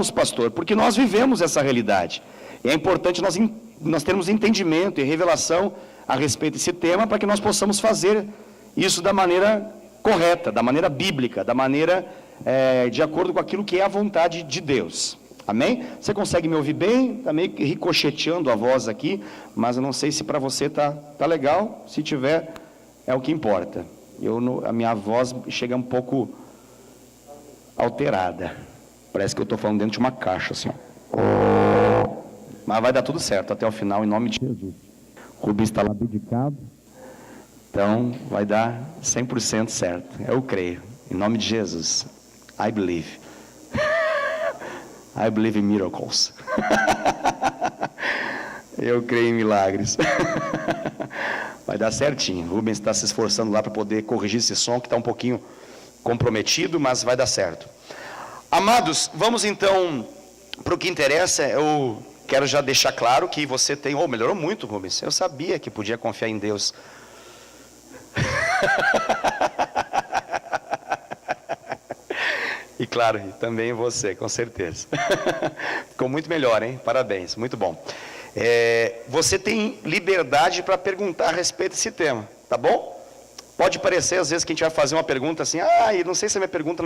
precisamos, pastor, porque nós vivemos essa realidade. E é importante nós termos entendimento e revelação a respeito desse tema, para que nós possamos fazer isso da maneira correta, da maneira bíblica, da maneira de acordo com aquilo que é a vontade de Deus. Amém? Você consegue me ouvir bem? Está meio ricocheteando a voz aqui, mas eu não sei se para você tá legal. Se tiver, é o que importa. A minha voz chega um pouco alterada. Parece que eu estou falando dentro de uma caixa, assim. Mas vai dar tudo certo até o final, em nome de Jesus. O Rubens está lá dedicado. Então, vai dar 100% certo. Eu creio. Em nome de Jesus. I believe. I believe in miracles. Eu creio em milagres. Vai dar certinho. O Rubens está se esforçando lá para poder corrigir esse som que está um pouquinho comprometido, mas vai dar certo. Amados, vamos então para o que interessa. Eu quero já deixar claro que você tem... melhorou muito, Rubens. Eu sabia que podia confiar em Deus. E claro, também você, com certeza. Ficou muito melhor, hein? Parabéns, muito bom. Você tem liberdade para perguntar a respeito desse tema, tá bom? Pode parecer, às vezes, que a gente vai fazer uma pergunta assim, não sei se a minha pergunta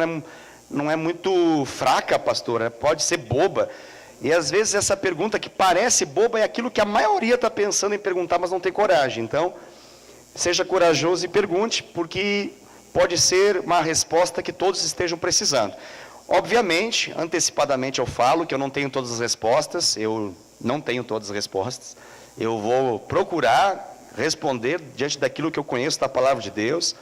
não é muito fraca, pastora, pode ser boba. E às vezes essa pergunta que parece boba é aquilo que a maioria está pensando em perguntar, mas não tem coragem. Então, seja corajoso e pergunte, porque pode ser uma resposta que todos estejam precisando. Obviamente, antecipadamente eu falo que eu não tenho todas as respostas, eu vou procurar responder diante daquilo que eu conheço da palavra de Deus,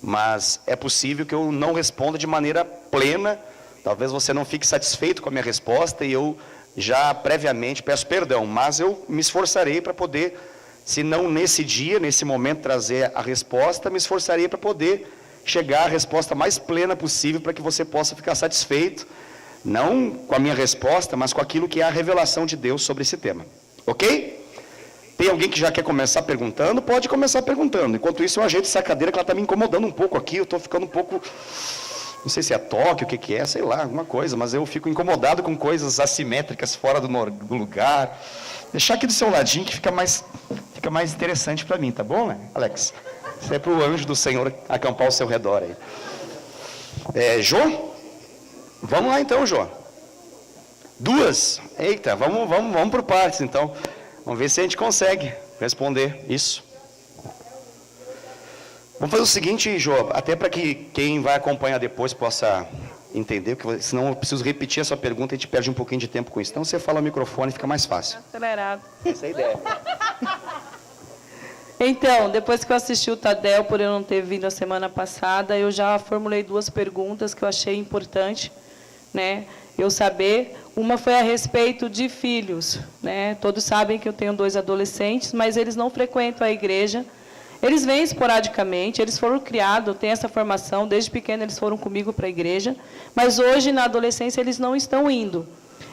mas é possível que eu não responda de maneira plena. Talvez você não fique satisfeito com a minha resposta e eu já previamente peço perdão, mas eu me esforçarei para poder, se não nesse dia, nesse momento, trazer a resposta, me esforçarei para poder chegar à resposta mais plena possível, para que você possa ficar satisfeito, não com a minha resposta, mas com aquilo que é a revelação de Deus sobre esse tema. Ok? Tem alguém que já quer começar perguntando? Pode começar perguntando. Enquanto isso, eu ajeito essa cadeira, que ela está me incomodando um pouco aqui, eu estou ficando um pouco... Não sei se é toque, o que é, sei lá, alguma coisa, mas eu fico incomodado com coisas assimétricas fora do lugar. Deixar aqui do seu ladinho que fica mais interessante para mim, tá bom, né, Alex? Isso é para o anjo do Senhor acampar ao seu redor aí. Jô? Vamos lá então, Jô. 2? Eita, vamos por partes então. Vamos ver se a gente consegue responder isso. Vamos fazer o seguinte, Jô, até para que quem vai acompanhar depois possa entender, porque senão eu preciso repetir a sua pergunta e a gente perde um pouquinho de tempo com isso. Então você fala ao microfone e fica mais fácil. Acelerado. Essa é a ideia. Então, depois que eu assisti o Tadel, por eu não ter vindo a semana passada, eu já formulei 2 perguntas que eu achei importante, né, eu saber. Uma foi a respeito de filhos, né? Todos sabem que eu tenho 2 adolescentes, mas eles não frequentam a igreja. Eles vêm esporadicamente, eles foram criados, têm essa formação, desde pequeno eles foram comigo para a igreja, mas hoje, na adolescência, eles não estão indo.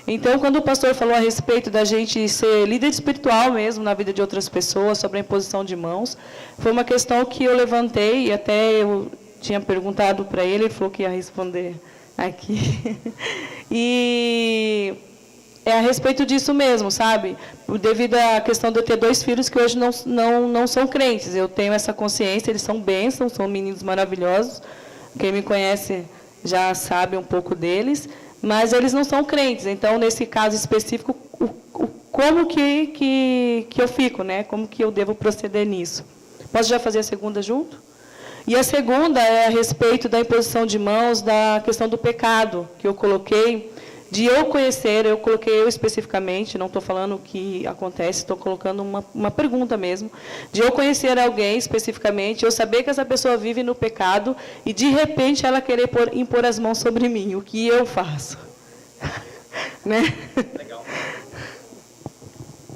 Então, quando o pastor falou a respeito da gente ser líder espiritual mesmo na vida de outras pessoas, sobre a imposição de mãos, foi uma questão que eu levantei, e até eu tinha perguntado para ele, ele falou que ia responder aqui. E é a respeito disso mesmo, sabe? Devido à questão de eu ter 2 filhos que hoje não são crentes. Eu tenho essa consciência, eles são bênçãos, são meninos maravilhosos. Quem me conhece já sabe um pouco deles. Mas eles não são crentes. Então, nesse caso específico, como que eu fico, né? Como que eu devo proceder nisso? Posso já fazer a segunda junto? E a segunda é a respeito da imposição de mãos, da questão do pecado, que eu coloquei, de eu conhecer, eu coloquei eu especificamente, não estou falando o que acontece, estou colocando uma pergunta mesmo, de eu conhecer alguém especificamente, eu saber que essa pessoa vive no pecado e, de repente, ela querer impor as mãos sobre mim. O que eu faço? Né? Legal.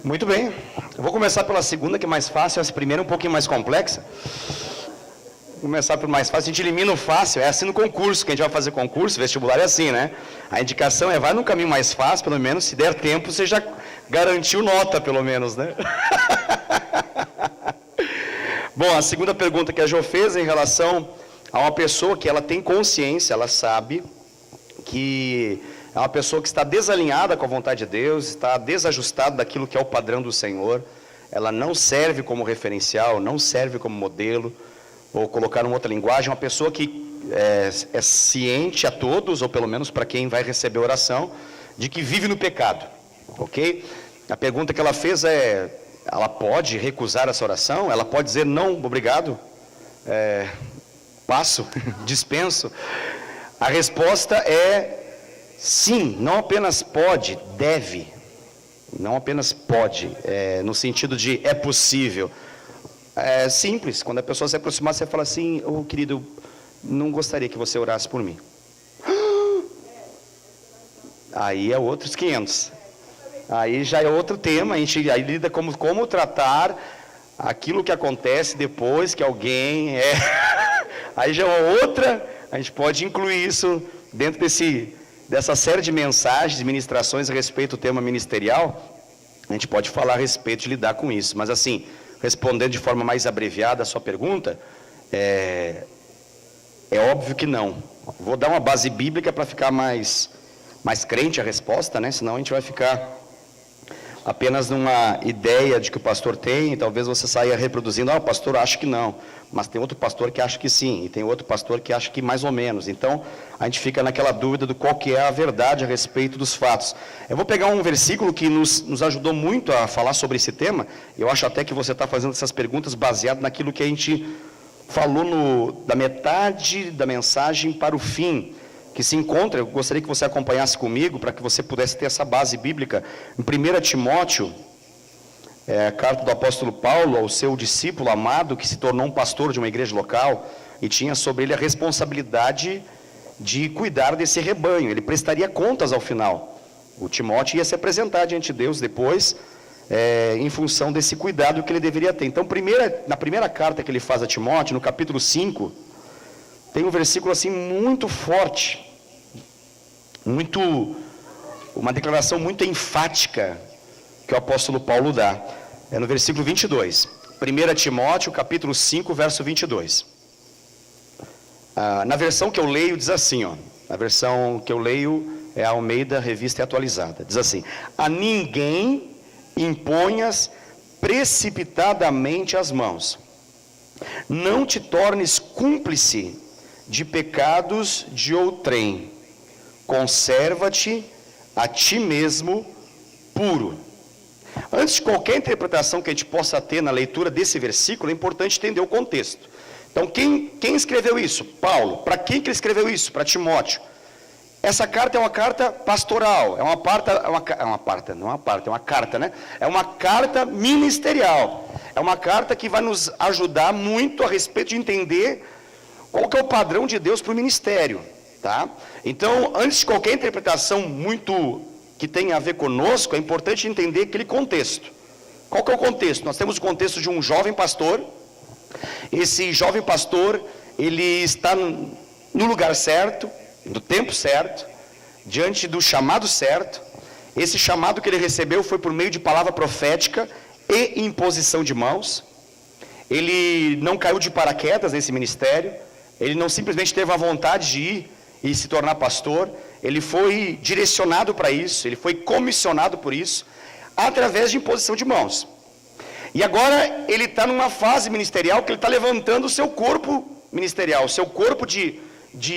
Muito bem. Eu vou começar pela segunda, que é mais fácil, essa primeira é um pouquinho mais complexa. Vou começar pelo mais fácil, a gente elimina o fácil, é assim no concurso, que a gente vai fazer concurso, vestibular é assim, né? A indicação vai no caminho mais fácil, pelo menos, se der tempo, você já garantiu nota, pelo menos, né? Bom, a segunda pergunta que a Jo fez em relação a uma pessoa que ela tem consciência, ela sabe que é uma pessoa que está desalinhada com a vontade de Deus, está desajustada daquilo que é o padrão do Senhor, ela não serve como referencial, não serve como modelo, ou colocar uma outra linguagem, uma pessoa que é ciente a todos, ou pelo menos para quem vai receber oração, de que vive no pecado, ok? A pergunta que ela fez é, ela pode recusar essa oração? Ela pode dizer, não, obrigado, passo, dispenso? A resposta é sim, não apenas pode, deve, não apenas pode, no sentido de é possível. É simples, quando a pessoa se aproximar, você fala assim, ô querido, eu não gostaria que você orasse por mim. Aí é outros 500. Aí já é outro tema, a gente aí lida como tratar aquilo que acontece depois que alguém Aí já é outra, a gente pode incluir isso dentro dessa série de mensagens, de ministrações a respeito do tema ministerial, a gente pode falar a respeito de lidar com isso. Mas assim, respondendo de forma mais abreviada a sua pergunta, é óbvio que não. Vou dar uma base bíblica para ficar mais crente a resposta, né? Senão a gente vai ficar apenas numa ideia de que o pastor tem, e talvez você saia reproduzindo, o pastor acha que não, mas tem outro pastor que acha que sim, e tem outro pastor que acha que mais ou menos. Então, a gente fica naquela dúvida do qual que é a verdade a respeito dos fatos. Eu vou pegar um versículo que nos ajudou muito a falar sobre esse tema, eu acho até que você está fazendo essas perguntas baseado naquilo que a gente falou da metade da mensagem para o fim, que se encontra, eu gostaria que você acompanhasse comigo, para que você pudesse ter essa base bíblica, em 1 Timóteo, a carta do apóstolo Paulo ao seu discípulo amado, que se tornou um pastor de uma igreja local, e tinha sobre ele a responsabilidade de cuidar desse rebanho, ele prestaria contas ao final. O Timóteo ia se apresentar diante de Deus depois, em função desse cuidado que ele deveria ter. Então, na primeira carta que ele faz a Timóteo, no capítulo 5, tem um versículo assim muito forte, uma declaração muito enfática que o apóstolo Paulo dá. É no versículo 22. 1 Timóteo, capítulo 5, verso 22. Na versão que eu leio, diz assim, na versão que eu leio é a Almeida Revista e Atualizada. Diz assim: a ninguém imponhas precipitadamente as mãos. Não te tornes cúmplice de pecados de outrem. Conserva-te a ti mesmo puro. Antes de qualquer interpretação que a gente possa ter na leitura desse versículo, é importante entender o contexto. Então, quem escreveu isso? Paulo. Para quem que ele escreveu isso? Para Timóteo. Essa carta é uma carta pastoral, é uma carta ministerial. É uma carta que vai nos ajudar muito a respeito de entender qual que é o padrão de Deus para o ministério, tá? Então, antes de qualquer interpretação muito que tenha a ver conosco, é importante entender aquele contexto. Qual que é o contexto? Nós temos o contexto de um jovem pastor. Esse jovem pastor, ele está no lugar certo, no tempo certo, diante do chamado certo. Esse chamado que ele recebeu foi por meio de palavra profética e imposição de mãos. Ele não caiu de paraquedas nesse ministério, ele não simplesmente teve a vontade de ir e se tornar pastor, ele foi direcionado para isso, ele foi comissionado por isso, através de imposição de mãos. E agora ele está numa fase ministerial que ele está levantando o seu corpo ministerial, o seu corpo de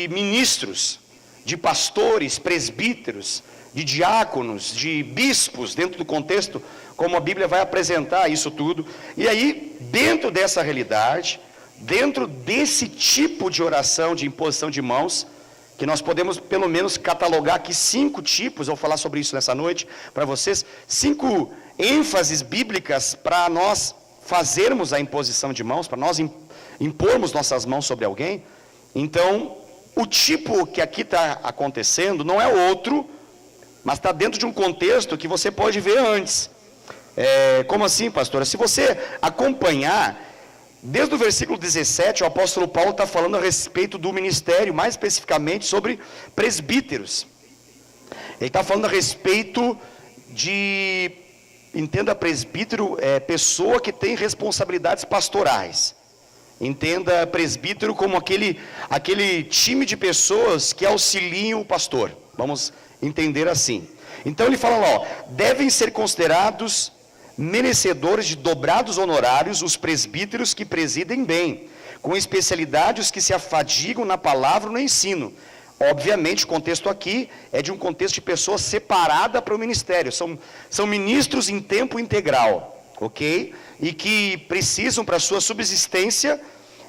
ministros, de pastores, presbíteros, de diáconos, de bispos, dentro do contexto, como a Bíblia vai apresentar isso tudo. E aí, dentro dessa realidade, dentro desse tipo de oração, de imposição de mãos, que nós podemos pelo menos catalogar aqui 5 tipos, eu vou falar sobre isso nessa noite para vocês, 5 ênfases bíblicas para nós fazermos a imposição de mãos, para nós impormos nossas mãos sobre alguém. Então, o tipo que aqui está acontecendo não é outro, mas está dentro de um contexto que você pode ver antes. Como assim, pastora? Se você acompanhar, desde o versículo 17, o apóstolo Paulo está falando a respeito do ministério, mais especificamente sobre presbíteros. Ele está falando a respeito entenda, presbítero é pessoa que tem responsabilidades pastorais. Entenda presbítero como aquele time de pessoas que auxiliam o pastor. Vamos entender assim. Então ele fala lá, ó, devem ser considerados merecedores de dobrados honorários os presbíteros que presidem bem, com especialidade os que se afadigam na palavra e no ensino. Obviamente, o contexto aqui é de um contexto de pessoa separada para o ministério. São ministros em tempo integral, ok? E que precisam, para a sua subsistência,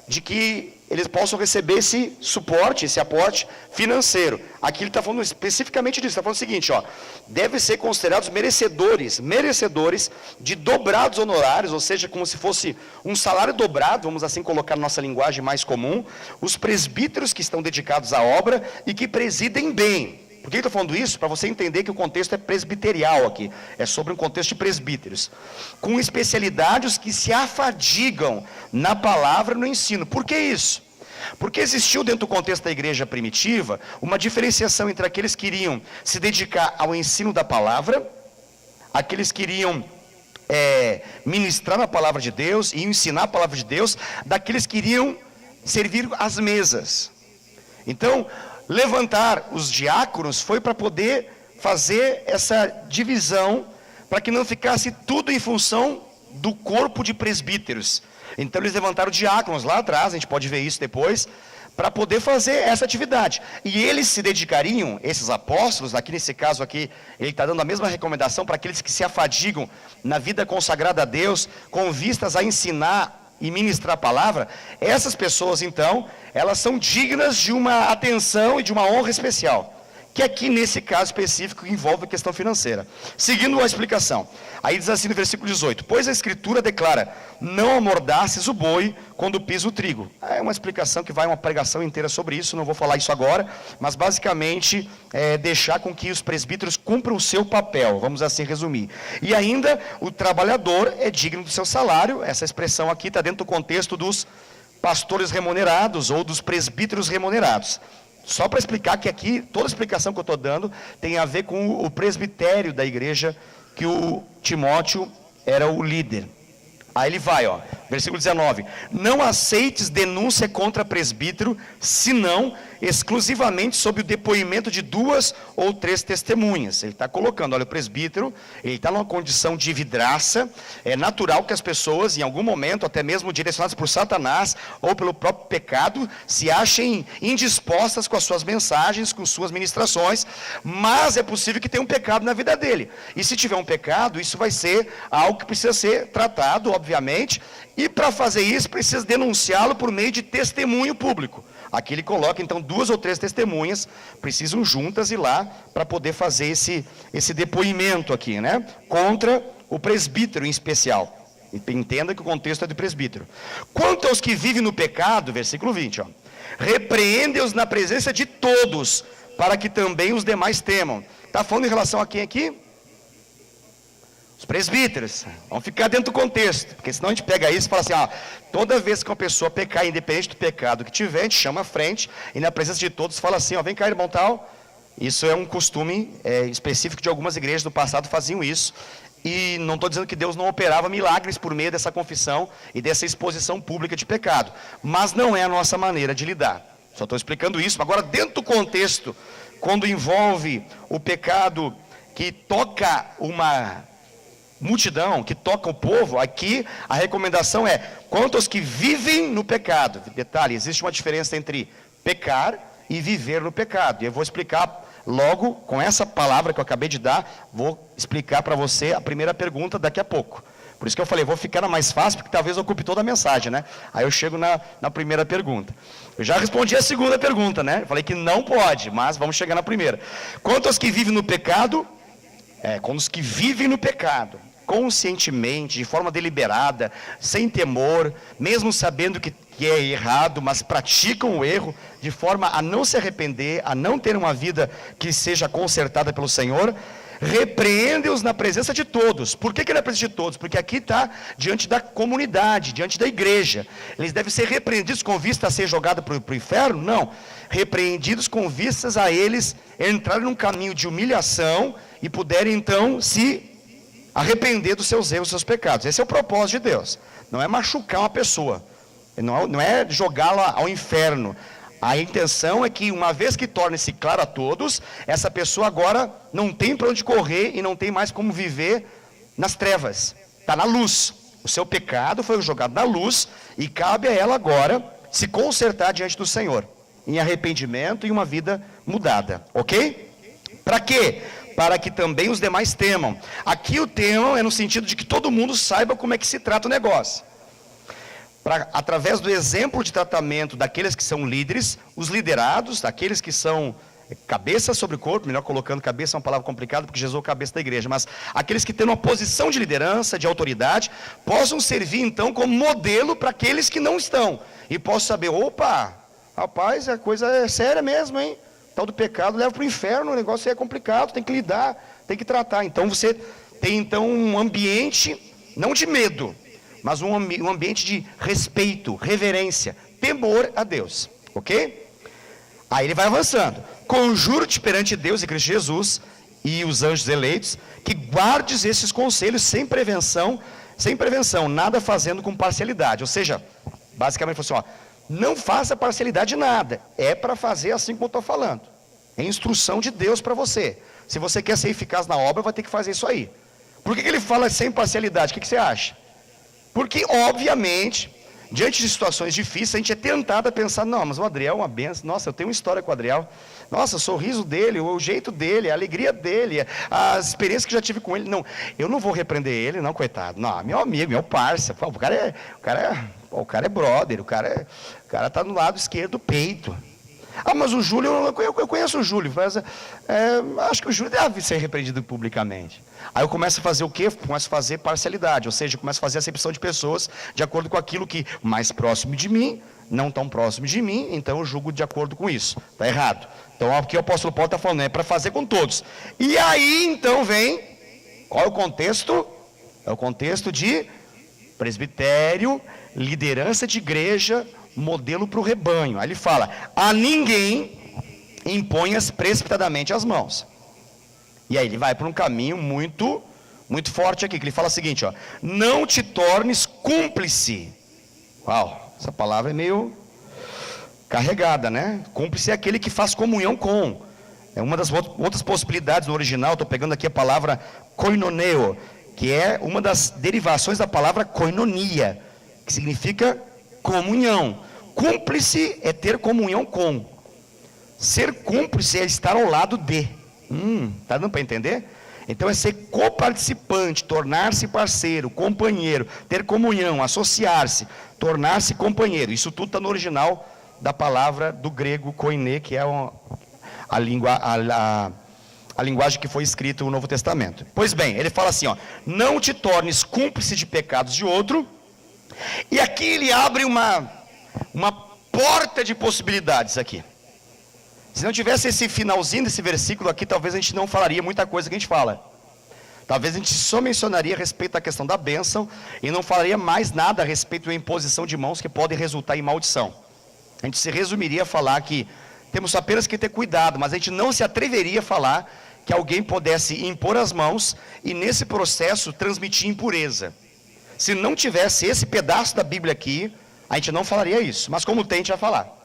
de que eles possam receber esse suporte, esse aporte financeiro. Aqui ele está falando especificamente disso, está falando o seguinte, ó, devem ser considerados merecedores de dobrados honorários, ou seja, como se fosse um salário dobrado, vamos assim colocar na nossa linguagem mais comum, os presbíteros que estão dedicados à obra e que presidem bem. Por que eu estou falando isso? Para você entender que o contexto é presbiterial aqui, é sobre um contexto de presbíteros, com especialidades que se afadigam na palavra e no ensino. Por que isso? Porque existiu dentro do contexto da igreja primitiva, uma diferenciação entre aqueles que iriam se dedicar ao ensino da palavra, aqueles que iriam ministrar a palavra de Deus e ensinar a palavra de Deus, daqueles que iriam servir às mesas. Então, levantar os diáconos foi para poder fazer essa divisão, para que não ficasse tudo em função do corpo de presbíteros. Então eles levantaram diáconos lá atrás, a gente pode ver isso depois, para poder fazer essa atividade. E eles se dedicariam, esses apóstolos, aqui nesse caso aqui, ele está dando a mesma recomendação para aqueles que se afadigam na vida consagrada a Deus, com vistas a ensinar e ministrar a palavra. Essas pessoas então, elas são dignas de uma atenção e de uma honra especial, que aqui nesse caso específico envolve a questão financeira. Seguindo a explicação, aí diz assim no versículo 18, pois a escritura declara, não amordaces o boi quando pisa o trigo. É uma explicação que vai uma pregação inteira sobre isso, não vou falar isso agora, mas basicamente deixar com que os presbíteros cumpram o seu papel, vamos assim resumir. E ainda, o trabalhador é digno do seu salário, essa expressão aqui está dentro do contexto dos pastores remunerados ou dos presbíteros remunerados. Só para explicar que aqui, toda a explicação que eu estou dando tem a ver com o presbitério da igreja, que o Timóteo era o líder. Aí ele vai, ó, versículo 19, não aceites denúncia contra presbítero, senão exclusivamente sob o depoimento de 2 ou 3 testemunhas. Ele está colocando, olha, o presbítero, ele está numa condição de vidraça, é natural que as pessoas, em algum momento, até mesmo direcionadas por Satanás, ou pelo próprio pecado, se achem indispostas com as suas mensagens, com suas ministrações, mas é possível que tenha um pecado na vida dele, e se tiver um pecado, isso vai ser algo que precisa ser tratado, obviamente, e para fazer isso, precisa denunciá-lo por meio de testemunho público. Aqui ele coloca, então, 2 ou 3 testemunhas, precisam juntas ir lá, para poder fazer esse depoimento aqui, né? Contra o presbítero em especial. Entenda que o contexto é de presbítero. Quanto aos que vivem no pecado, versículo 20, ó, repreende-os na presença de todos, para que também os demais temam. Está falando em relação a quem aqui? Os presbíteros. Vamos ficar dentro do contexto, porque senão a gente pega isso e fala assim, ó, toda vez que uma pessoa pecar, independente do pecado que tiver, a gente chama à frente, e na presença de todos fala assim, ó, vem cá, irmão tal. Isso é um costume específico de algumas igrejas do passado faziam isso, e não estou dizendo que Deus não operava milagres por meio dessa confissão e dessa exposição pública de pecado, mas não é a nossa maneira de lidar. Só estou explicando isso. Agora, dentro do contexto, quando envolve o pecado que toca uma multidão, que toca o povo, aqui a recomendação é, quanto aos que vivem no pecado. Detalhe, existe uma diferença entre pecar e viver no pecado. E eu vou explicar logo, com essa palavra que eu acabei de dar, vou explicar para você a primeira pergunta daqui a pouco. Por isso que eu falei, vou ficar na mais fácil, porque talvez ocupe toda a mensagem, né? Aí eu chego na primeira pergunta. Eu já respondi a segunda pergunta, né? Eu falei que não pode, mas vamos chegar na primeira. Quanto aos que vivem no pecado, com os que vivem no pecado, conscientemente, de forma deliberada, sem temor, mesmo sabendo que é errado, mas praticam o erro, de forma a não se arrepender, a não ter uma vida que seja consertada pelo Senhor, repreende-os na presença de todos. Por que na presença de todos? Porque aqui está diante da comunidade, diante da igreja. Eles devem ser repreendidos com vista a ser jogados para o inferno? Não. Repreendidos com vistas a eles entrarem num caminho de humilhação e puderem então se arrepender dos seus erros, dos seus pecados. Esse é o propósito de Deus. Não é machucar uma pessoa, não é jogá-la ao inferno. A intenção é que, uma vez que torne-se claro a todos, essa pessoa agora não tem para onde correr e não tem mais como viver nas trevas. Está na luz. O seu pecado foi jogado na luz e cabe a ela agora se consertar diante do Senhor, em arrependimento e uma vida mudada, ok? Para quê? Para que também os demais temam. Aqui o temam é no sentido de que todo mundo saiba como é que se trata o negócio. Através do exemplo de tratamento daqueles que são líderes, os liderados, aqueles que são cabeça sobre o corpo, melhor colocando cabeça é uma palavra complicada, porque Jesus é o cabeça da igreja, mas aqueles que têm uma posição de liderança, de autoridade, possam servir então como modelo para aqueles que não estão, e possam saber, opa, rapaz, a coisa é séria mesmo, hein? Tal do pecado leva para o inferno, o negócio é complicado, tem que lidar, tem que tratar. Então você tem então um ambiente, não de medo, mas um ambiente de respeito, reverência, temor a Deus, ok? Aí ele vai avançando. Conjuro-te perante Deus e Cristo Jesus e os anjos eleitos, que guardes esses conselhos sem prevenção, nada fazendo com parcialidade. Ou seja, basicamente falou assim, ó, não faça parcialidade de nada, é para fazer assim como eu estou falando. É instrução de Deus para você. Se você quer ser eficaz na obra, vai ter que fazer isso aí. Por que ele fala sem parcialidade? O que você acha? Porque, obviamente, diante de situações difíceis, a gente é tentado a pensar, não, mas o Adriel é uma benção, nossa, eu tenho uma história com o Adriel, nossa, o sorriso dele, o jeito dele, a alegria dele, as experiências que já tive com ele, não, eu não vou repreender ele, não, coitado, não, meu amigo, meu parça, o cara é brother, o cara está no lado esquerdo do peito. Ah, mas o Júlio, eu conheço o Júlio, mas acho que o Júlio deve ser repreendido publicamente. Aí eu começo a fazer o quê? Começo a fazer parcialidade, ou seja, começo a fazer acepção de pessoas de acordo com aquilo que mais próximo de mim, não tão próximo de mim, então eu julgo de acordo com isso. Está errado. Então o que o apóstolo Paulo está falando é para fazer com todos. E aí então vem, qual é o contexto? É o contexto de presbitério, liderança de igreja, modelo para o rebanho. Aí ele fala, a ninguém imponhas precipitadamente as mãos. E aí ele vai para um caminho muito forte aqui, que ele fala o seguinte, ó, não te tornes cúmplice. Uau, essa palavra é meio carregada, né? Cúmplice é aquele que faz comunhão com. É uma das outras possibilidades no original, estou pegando aqui a palavra koinoneo, que é uma das derivações da palavra koinonia, que significa comunhão. Cúmplice é ter comunhão com. Ser cúmplice é estar ao lado de. Tá dando para entender? Então é ser coparticipante, tornar-se parceiro, companheiro, ter comunhão, associar-se, tornar-se companheiro. Isso tudo está no original da palavra do grego koiné, que é a linguagem que foi escrita no Novo Testamento. Pois bem, ele fala assim, ó, não te tornes cúmplice de pecados de outro. E aqui ele abre uma porta de possibilidades aqui. Se não tivesse esse finalzinho desse versículo aqui, talvez a gente não falaria muita coisa que a gente fala. Talvez a gente só mencionaria a respeito da questão da bênção e não falaria mais nada a respeito da imposição de mãos que podem resultar em maldição. A gente se resumiria a falar que temos apenas que ter cuidado, mas a gente não se atreveria a falar que alguém pudesse impor as mãos e nesse processo transmitir impureza. Se não tivesse esse pedaço da Bíblia aqui, a gente não falaria isso. Mas como tem, a gente vai falar.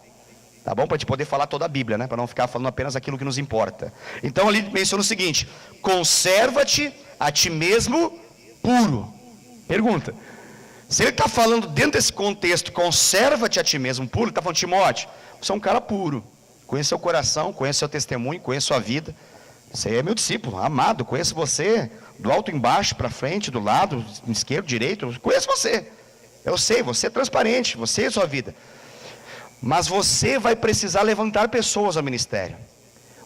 Tá bom? Para a gente poder falar toda a Bíblia, né? Para não ficar falando apenas aquilo que nos importa. Então ali menciona o seguinte, conserva-te a ti mesmo puro. Pergunta, se ele está falando dentro desse contexto, conserva-te a ti mesmo puro, ele está falando, Timóteo, você é um cara puro. Conheço seu coração, conheço seu testemunho, conheço sua vida. Você é meu discípulo, amado, conheço você do alto embaixo para frente, do lado esquerdo, direito, conheço você. Eu sei, você é transparente, você é sua vida. Mas você vai precisar levantar pessoas ao ministério.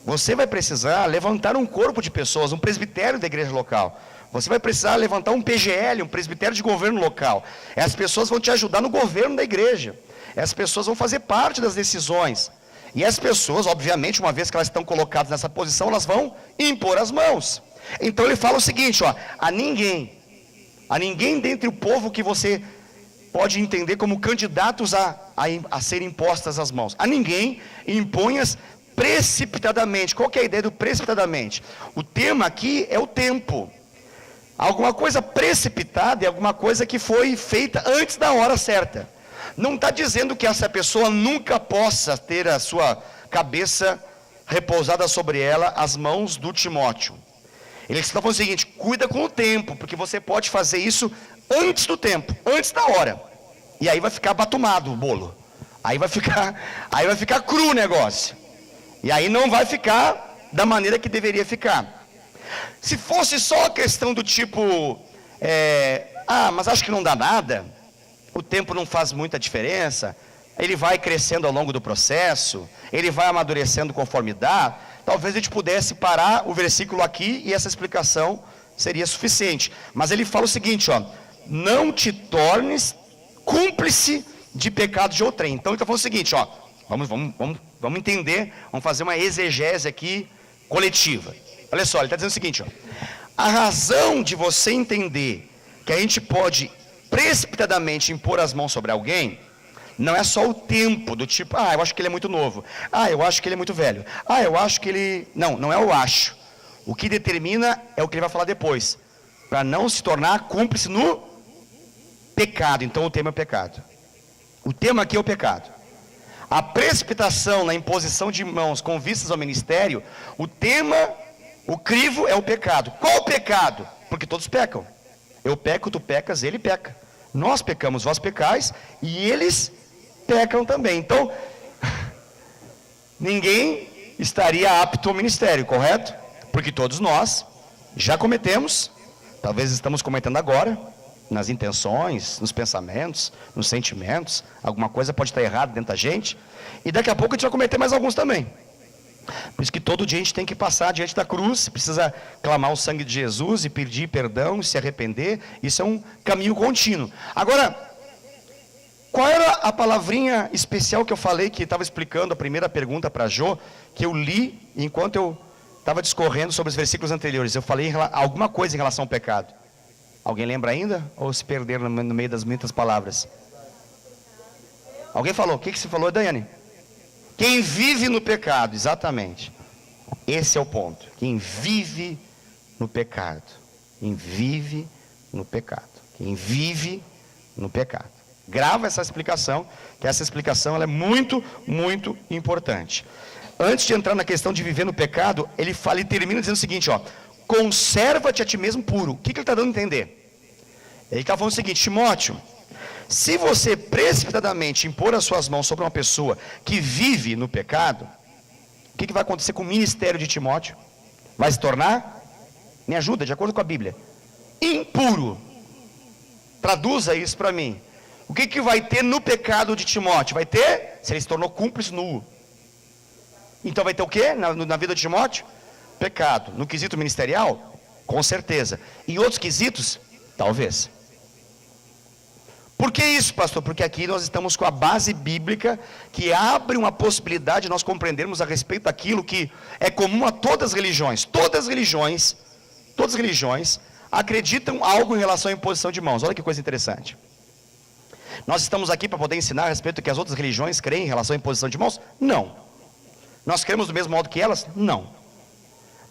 Você vai precisar levantar um corpo de pessoas, um presbitério da igreja local. Você vai precisar levantar um PGL, um presbitério de governo local. Essas pessoas vão te ajudar no governo da igreja. Essas pessoas vão fazer parte das decisões. E as pessoas, obviamente, uma vez que elas estão colocadas nessa posição, elas vão impor as mãos. Então ele fala o seguinte, ó, a ninguém dentre o povo que você pode entender como candidatos a serem impostas as mãos. A ninguém imponhas precipitadamente. Qual que é a ideia do precipitadamente? O tema aqui é o tempo. Alguma coisa precipitada é alguma coisa que foi feita antes da hora certa. Não está dizendo que essa pessoa nunca possa ter a sua cabeça repousada sobre ela, as mãos do Timóteo. Ele está falando o seguinte: cuida com o tempo, porque você pode fazer isso antes do tempo, antes da hora. E aí vai ficar batumado o bolo. Aí vai ficar cru o negócio. E aí não vai ficar da maneira que deveria ficar. Se fosse só a questão do tipo, mas acho que não dá nada, o tempo não faz muita diferença, ele vai crescendo ao longo do processo, ele vai amadurecendo conforme dá, talvez a gente pudesse parar o versículo aqui e essa explicação seria suficiente. Mas ele fala o seguinte, não te tornes cúmplice de pecado de outrem. Então ele está falando o seguinte, vamos entender, vamos fazer uma exegese aqui coletiva. Olha só, ele está dizendo o seguinte, a razão de você entender que a gente pode precipitadamente impor as mãos sobre alguém, não é só o tempo, do tipo, eu acho que ele é muito novo, eu acho que ele é muito velho, eu acho que ele... Não é o acho. O que determina é o que ele vai falar depois, para não se tornar cúmplice no pecado. Então o tema é o pecado. O tema aqui é o pecado. A precipitação na imposição de mãos com vistas ao ministério, o crivo é o pecado. Qual o pecado? Porque todos pecam. Eu peco, tu pecas, ele peca. Nós pecamos, vós pecais, e eles pecam também. Então, ninguém estaria apto ao ministério, correto? Porque todos nós já cometemos, talvez estamos cometendo agora, nas intenções, nos pensamentos, nos sentimentos, alguma coisa pode estar errada dentro da gente, e daqui a pouco a gente vai cometer mais alguns também. Por isso que todo dia a gente tem que passar diante da cruz, precisa clamar o sangue de Jesus e pedir perdão, se arrepender. Isso é um caminho contínuo. Agora, qual era a palavrinha especial que eu falei, que estava explicando a primeira pergunta para Jô, que eu li enquanto eu estava discorrendo sobre os versículos anteriores? Eu falei alguma coisa em relação ao pecado. Alguém lembra ainda? Ou se perderam no meio das muitas palavras? Alguém falou? O que você falou, Daiane? Quem vive no pecado, exatamente. Esse é o ponto. Quem vive no pecado. Quem vive no pecado. Quem vive no pecado. Grava essa explicação, que essa explicação ela é muito, muito importante. Antes de entrar na questão de viver no pecado, ele termina dizendo o seguinte, conserva-te a ti mesmo puro. O que ele está dando a entender? Ele está falando o seguinte, Timóteo, se você precipitadamente impor as suas mãos sobre uma pessoa que vive no pecado, o que vai acontecer com o ministério de Timóteo? Vai se tornar, me ajuda, de acordo com a Bíblia, impuro. Traduza isso para mim. O que vai ter no pecado de Timóteo? Vai ter, se ele se tornou cúmplice nu. Então vai ter o quê na vida de Timóteo? Pecado. No quesito ministerial? Com certeza. Em outros quesitos? Talvez. Por que isso, pastor? Porque aqui nós estamos com a base bíblica que abre uma possibilidade de nós compreendermos a respeito daquilo que é comum a todas as religiões. Todas as religiões acreditam algo em relação à imposição de mãos. Olha que coisa interessante. Nós estamos aqui para poder ensinar a respeito do que as outras religiões creem em relação à imposição de mãos? Não. Nós cremos do mesmo modo que elas? Não.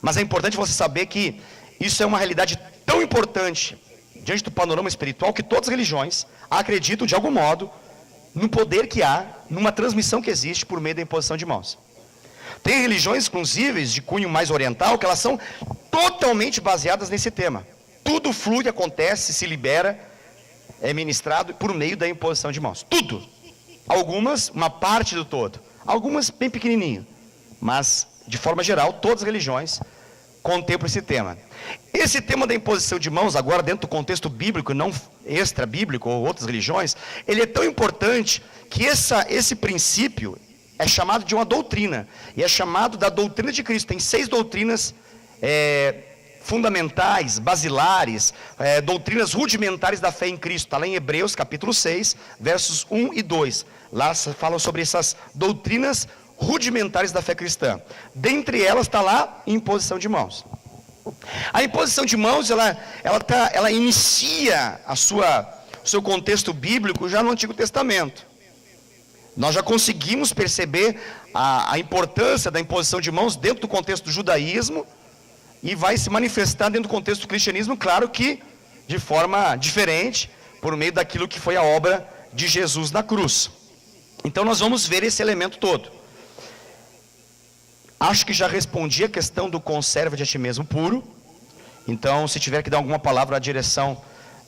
Mas é importante você saber que isso é uma realidade tão importante diante do panorama espiritual, que todas as religiões acreditam de algum modo no poder que há, numa transmissão que existe por meio da imposição de mãos. Tem religiões, inclusive, de cunho mais oriental, que elas são totalmente baseadas nesse tema. Tudo flui, acontece, se libera, é ministrado por meio da imposição de mãos. Tudo. Algumas, uma parte do todo. Algumas bem pequenininho. Mas, de forma geral, todas as religiões contemplam esse tema. Esse tema da imposição de mãos, agora dentro do contexto bíblico, não extra-bíblico ou outras religiões, ele é tão importante que esse princípio é chamado de uma doutrina, e é chamado da doutrina de Cristo. Tem 6 doutrinas fundamentais, basilares, doutrinas rudimentares da fé em Cristo. Está lá em Hebreus capítulo 6, versos 1 e 2. Lá falam sobre essas doutrinas rudimentares da fé cristã. Dentre elas está lá imposição de mãos. A imposição de mãos, ela inicia o seu contexto bíblico já no Antigo Testamento. Nós já conseguimos perceber a importância da imposição de mãos dentro do contexto do judaísmo, e vai se manifestar dentro do contexto do cristianismo, claro que de forma diferente, por meio daquilo que foi a obra de Jesus na cruz. Então nós vamos ver esse elemento todo. Acho que já respondi a questão do conserva-te a ti mesmo puro. Então, se tiver que dar alguma palavra na direção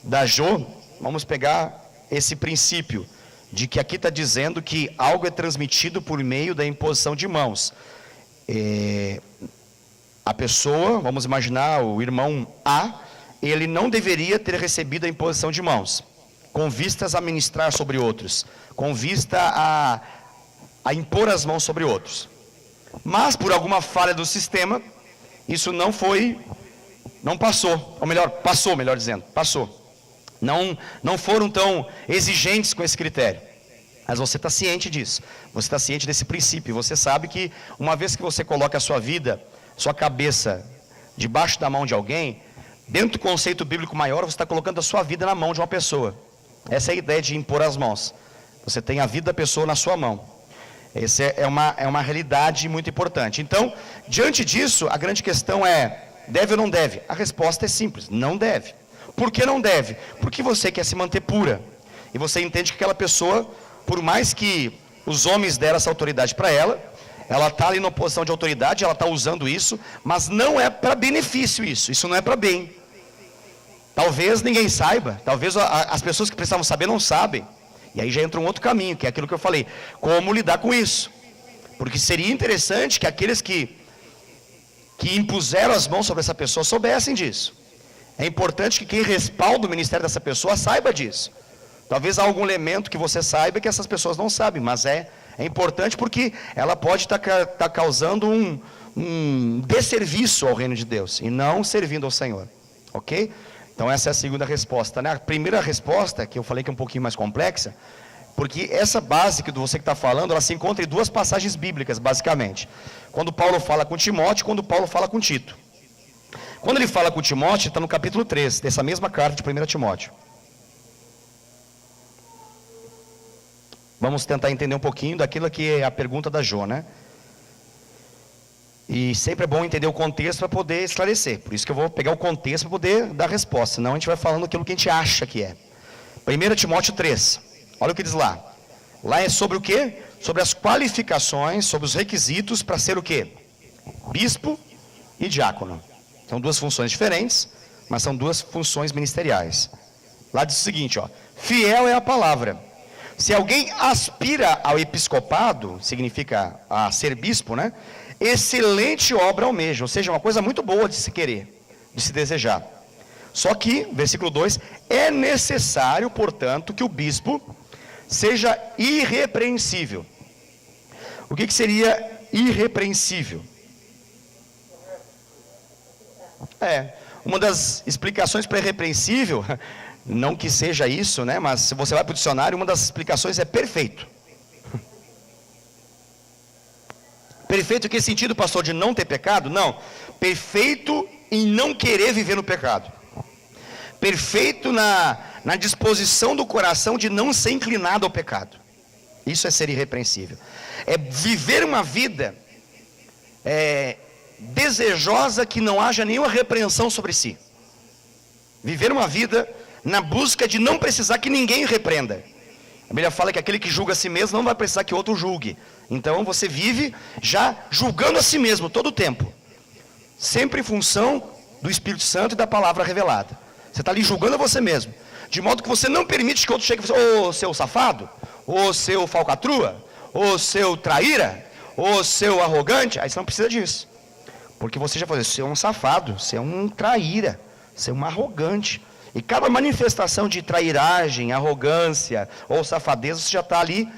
da Jo, vamos pegar esse princípio de que aqui está dizendo que algo é transmitido por meio da imposição de mãos. A pessoa, vamos imaginar o irmão A, ele não deveria ter recebido a imposição de mãos, com vistas a ministrar sobre outros, com vista a impor as mãos sobre outros. Mas, por alguma falha do sistema, isso não passou, ou melhor, passou, melhor dizendo, passou. Não foram tão exigentes com esse critério. Mas você está ciente disso, você está ciente desse princípio, você sabe que uma vez que você coloca a sua vida, sua cabeça, debaixo da mão de alguém, dentro do conceito bíblico maior, você está colocando a sua vida na mão de uma pessoa. Essa é a ideia de impor as mãos. Você tem a vida da pessoa na sua mão. Essa é uma realidade muito importante. Então, diante disso, a grande questão é, deve ou não deve? A resposta é simples, não deve. Por que não deve? Porque você quer se manter pura. E você entende que aquela pessoa, por mais que os homens deram essa autoridade para ela está ali na posição de autoridade, ela está usando isso, mas não é para benefício isso não é para bem. Talvez ninguém saiba, talvez as pessoas que precisavam saber não sabem. E aí já entra um outro caminho, que é aquilo que eu falei, como lidar com isso. Porque seria interessante que aqueles que impuseram as mãos sobre essa pessoa soubessem disso. É importante que quem respalda o ministério dessa pessoa saiba disso. Talvez há algum elemento que você saiba que essas pessoas não sabem, mas é importante porque ela pode estar causando um desserviço ao reino de Deus e não servindo ao Senhor. Ok? Então essa é a segunda resposta, né? A primeira resposta, que eu falei que é um pouquinho mais complexa, porque essa base que você que está falando, ela se encontra em duas passagens bíblicas, basicamente. Quando Paulo fala com Timóteo e quando Paulo fala com Tito. Quando ele fala com Timóteo, está no capítulo 3, dessa mesma carta de 1 Timóteo. Vamos tentar entender um pouquinho daquilo que é a pergunta da Jo, né? E sempre é bom entender o contexto para poder esclarecer. Por isso que eu vou pegar o contexto para poder dar a resposta. Senão a gente vai falando aquilo que a gente acha que é. 1 Timóteo 3. Olha o que diz lá. Lá é sobre o quê? Sobre as qualificações, sobre os requisitos para ser o quê? Bispo e diácono. São duas funções diferentes, mas são duas funções ministeriais. Lá diz o seguinte, ó. Fiel é a palavra. Se alguém aspira ao episcopado, significa a ser bispo, né? Excelente obra almeja, ou seja, uma coisa muito boa de se querer, de se desejar. Só que, versículo 2, é necessário, portanto, que o bispo seja irrepreensível. O que seria irrepreensível? Uma das explicações para irrepreensível, não que seja isso, né? Mas se você vai para o dicionário, uma das explicações é perfeito. Perfeito em que sentido, pastor? De não ter pecado? Não. Perfeito em não querer viver no pecado. Perfeito na disposição do coração de não ser inclinado ao pecado. Isso é ser irrepreensível. É viver uma vida desejosa que não haja nenhuma repreensão sobre si. Viver uma vida na busca de não precisar que ninguém repreenda. A Bíblia fala que aquele que julga a si mesmo não vai precisar que outro julgue. Então você vive já julgando a si mesmo todo o tempo. Sempre em função do Espírito Santo e da palavra revelada. Você está ali julgando a você mesmo. De modo que você não permite que outro chegue e fale, ô seu safado, ô seu falcatrua, ô seu traíra, ô seu arrogante. Aí você não precisa disso. Porque você já falou, você é um safado, você é um traíra, você é um arrogante. E cada manifestação de trairagem, arrogância ou safadeza, você já está ali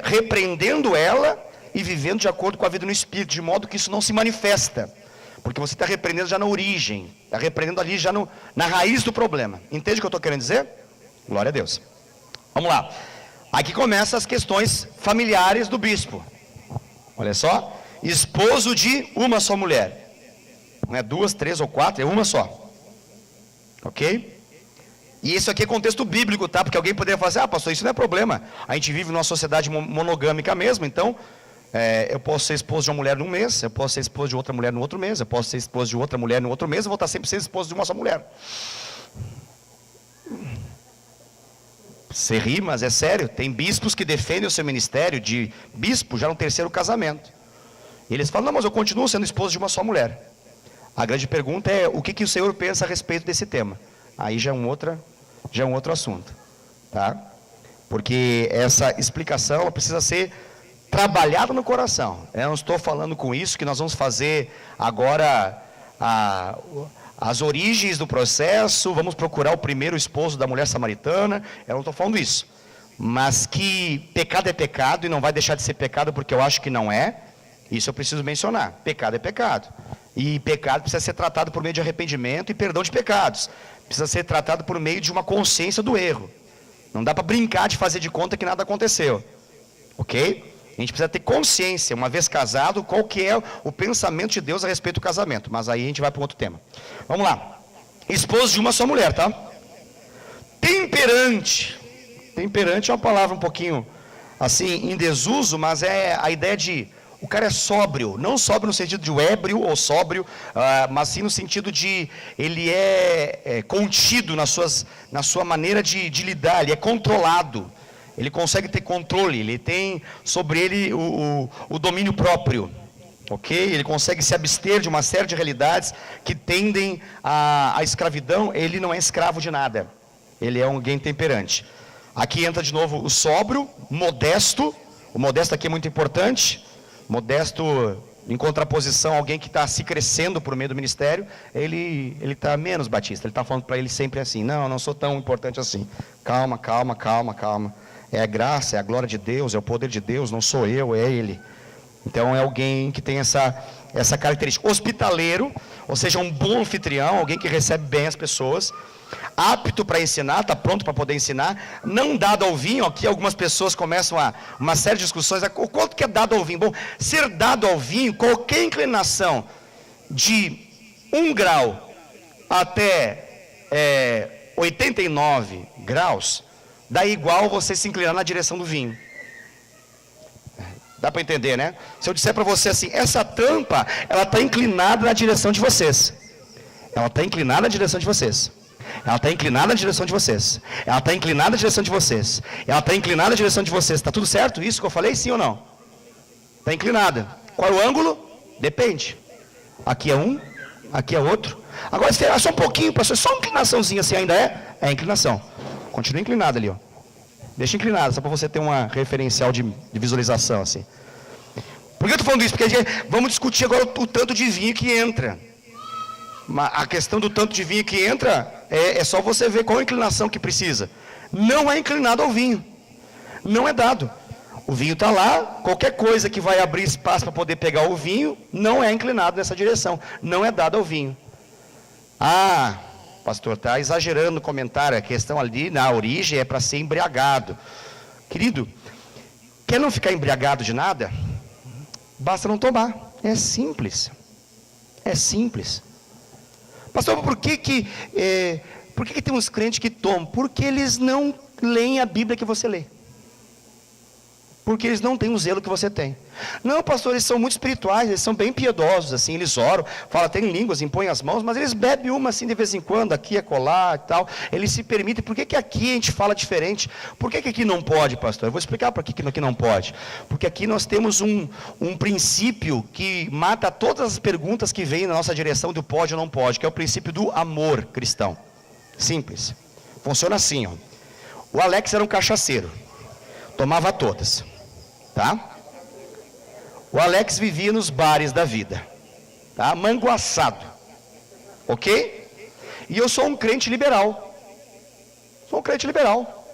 repreendendo ela e vivendo de acordo com a vida no Espírito, de modo que isso não se manifesta. Porque você está repreendendo já na origem, está repreendendo ali já na raiz do problema. Entende o que eu estou querendo dizer? Glória a Deus. Vamos lá. Aqui começam as questões familiares do bispo. Olha só. Esposo de uma só mulher. Não é duas, três ou quatro, é uma só. Ok? E isso aqui é contexto bíblico, tá? Porque alguém poderia falar assim, pastor, isso não é problema. A gente vive numa sociedade monogâmica mesmo, então eu posso ser esposo de uma mulher num mês, eu posso ser esposo de outra mulher no outro mês, eu posso ser esposo de outra mulher no outro mês, eu vou estar sempre sendo esposo de uma só mulher. Você ri, mas é sério. Tem bispos que defendem o seu ministério de bispo já no 3º casamento. E eles falam, não, mas eu continuo sendo esposo de uma só mulher. A grande pergunta é, o que o Senhor pensa a respeito desse tema? Aí já é um outro assunto. Tá? Porque essa explicação ela precisa ser trabalhada no coração. Eu não estou falando com isso que nós vamos fazer agora as origens do processo, vamos procurar o primeiro esposo da mulher samaritana. Eu não estou falando isso. Mas que pecado é pecado e não vai deixar de ser pecado porque eu acho que não é. Isso eu preciso mencionar. Pecado é pecado. E pecado precisa ser tratado por meio de arrependimento e perdão de pecados. Precisa ser tratado por meio de uma consciência do erro. Não dá para brincar de fazer de conta que nada aconteceu. Ok? A gente precisa ter consciência, uma vez casado, qual que é o pensamento de Deus a respeito do casamento. Mas aí a gente vai para um outro tema. Vamos lá. Esposo de uma só mulher, tá? Temperante. Temperante é uma palavra um pouquinho assim, em desuso, mas é a ideia de... O cara é sóbrio, não sóbrio no sentido de ébrio ou sóbrio, mas sim no sentido de ele é contido na sua maneira de lidar, ele é controlado, ele consegue ter controle, ele tem sobre ele o domínio próprio, ok? Ele consegue se abster de uma série de realidades que tendem à escravidão. Ele não é escravo de nada, ele é alguém temperante. Aqui entra de novo o sóbrio, modesto, o modesto aqui é muito importante. Modesto, em contraposição a alguém que está se crescendo por meio do ministério, ele está menos batista, ele está falando para ele sempre assim, não, eu não sou tão importante assim, calma, calma, calma, calma, é a graça, é a glória de Deus, é o poder de Deus, não sou eu, é Ele. Então é alguém que tem essa característica. Hospitaleiro, ou seja, um bom anfitrião, alguém que recebe bem as pessoas, apto para ensinar, está pronto para poder ensinar, não dado ao vinho. Aqui algumas pessoas começam uma série de discussões, o quanto que é dado ao vinho? Bom, ser dado ao vinho, qualquer inclinação de 1 grau até 89 graus, dá igual você se inclinar na direção do vinho. Dá para entender, né? Se eu disser para você assim, essa tampa, ela está inclinada na direção de vocês. Ela está inclinada na direção de vocês. Ela está inclinada na direção de vocês. Ela está inclinada na direção de vocês. Ela está inclinada na direção de vocês. Está tudo certo isso que eu falei, sim ou não? Está inclinada. Qual é o ângulo? Depende. Aqui é um, aqui é outro. Agora, se só um pouquinho, pastor, só uma inclinaçãozinha assim ainda é? É inclinação. Continua inclinada ali, ó. Deixa inclinado, só para você ter uma referencial de visualização, assim. Por que eu estou falando isso? Porque vamos discutir agora o tanto de vinho que entra. A questão do tanto de vinho que entra, é só você ver qual a inclinação que precisa. Não é inclinado ao vinho. Não é dado. O vinho está lá, qualquer coisa que vai abrir espaço para poder pegar o vinho, não é inclinado nessa direção. Não é dado ao vinho. Ah... Pastor, está exagerando o comentário, a questão ali na origem é para ser embriagado. Querido, quer não ficar embriagado de nada? Basta não tomar, é simples. É simples. Pastor, por que tem uns crentes que tomam? Porque eles não leem a Bíblia que você lê. Porque eles não têm o zelo que você tem. Não, pastor, eles são muito espirituais, eles são bem piedosos, assim, eles oram, falam até em línguas, impõem as mãos, mas eles bebem uma assim de vez em quando, aqui, acolá e tal, eles se permitem. Por que aqui a gente fala diferente? Por que aqui não pode, pastor? Eu vou explicar para que aqui não pode. Porque aqui nós temos um princípio que mata todas as perguntas que vêm na nossa direção do pode ou não pode, que é o princípio do amor cristão. Simples. Funciona assim, ó. O Alex era um cachaceiro, tomava todas. Tá? O Alex vivia nos bares da vida, tá? Manguaçado, ok? E eu sou um crente liberal. Sou um crente liberal.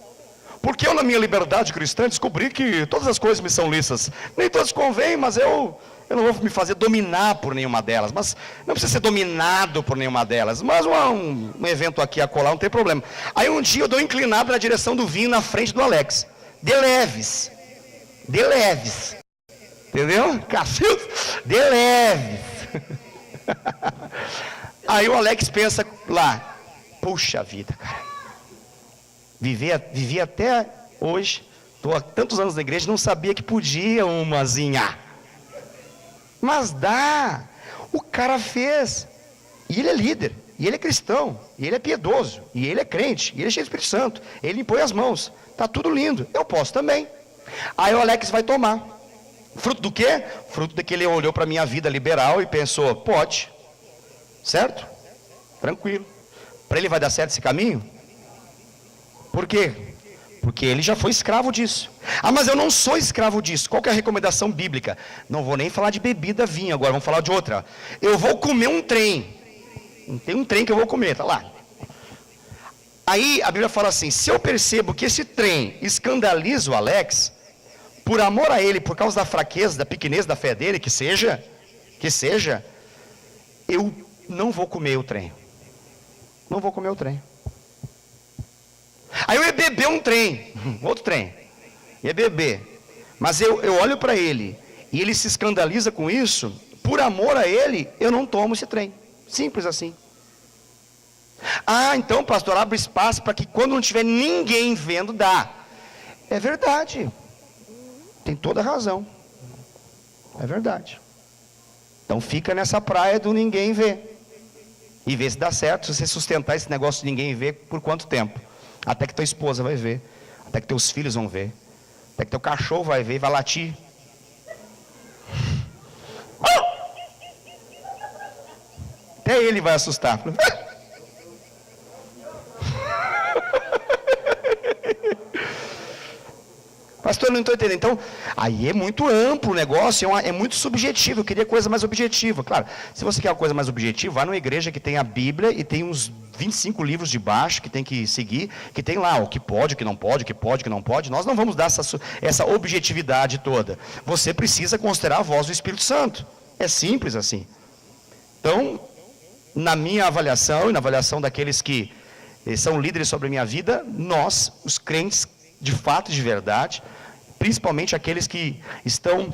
Porque eu, na minha liberdade cristã, descobri que todas as coisas me são lícitas. Nem todas convêm, mas eu não vou me fazer dominar por nenhuma delas. Mas não precisa ser dominado por nenhuma delas. Mas um evento aqui a colar não tem problema. Aí um dia eu dou inclinado na direção do vinho na frente do Alex. De leves. De leves. Entendeu? Cacildo? De leves. Aí o Alex pensa lá, puxa vida, cara. Vivi até hoje, estou há tantos anos na igreja, não sabia que podia umazinha. Mas dá. O cara fez. E ele é líder. e ele é cristão, e ele é piedoso, e ele é crente, e ele é cheio do Espírito Santo, ele impõe as mãos, está tudo lindo, eu posso também. Aí o Alex vai tomar. Fruto do quê? Fruto de que ele olhou para a minha vida liberal e pensou, pode, certo? Tranquilo. Para ele vai dar certo esse caminho? Por quê? Porque ele já foi escravo disso. Ah, mas eu não sou escravo disso. Qual que é a recomendação bíblica? Não vou nem falar de bebida, vinho agora, vamos falar de outra. Eu vou comer um trem. Tem um trem que eu vou comer, tá lá. Aí a Bíblia fala assim, se eu percebo que esse trem escandaliza o Alex, por amor a ele, por causa da fraqueza, da pequenez da fé dele, que seja, eu não vou comer o trem. Não vou comer o trem. Aí eu ia beber um trem, outro trem, ia beber, mas eu olho para ele, e ele se escandaliza com isso, por amor a ele, eu não tomo esse trem, simples assim. Ah, então pastor, abre espaço para que quando não tiver ninguém vendo, dá. É verdade, tem toda a razão, é verdade. Então fica nessa praia do ninguém ver, e vê se dá certo, se você sustentar esse negócio de ninguém ver, por quanto tempo? Até que tua esposa vai ver, até que teus filhos vão ver, até que teu cachorro vai ver e vai latir. Até ele vai assustar. Pastor, eu não estou entendendo. Então, aí é muito amplo o negócio, é muito subjetivo. Eu queria coisa mais objetiva. Claro, se você quer uma coisa mais objetiva, vá numa igreja que tem a Bíblia e tem uns 25 livros de baixo que tem que seguir, que tem lá o que pode, o que não pode, o que pode, o que não pode. Nós não vamos dar essa objetividade toda. Você precisa considerar a voz do Espírito Santo. É simples assim. Então, na minha avaliação e na avaliação daqueles que são líderes sobre a minha vida, nós, os crentes de fato, de verdade, principalmente aqueles que estão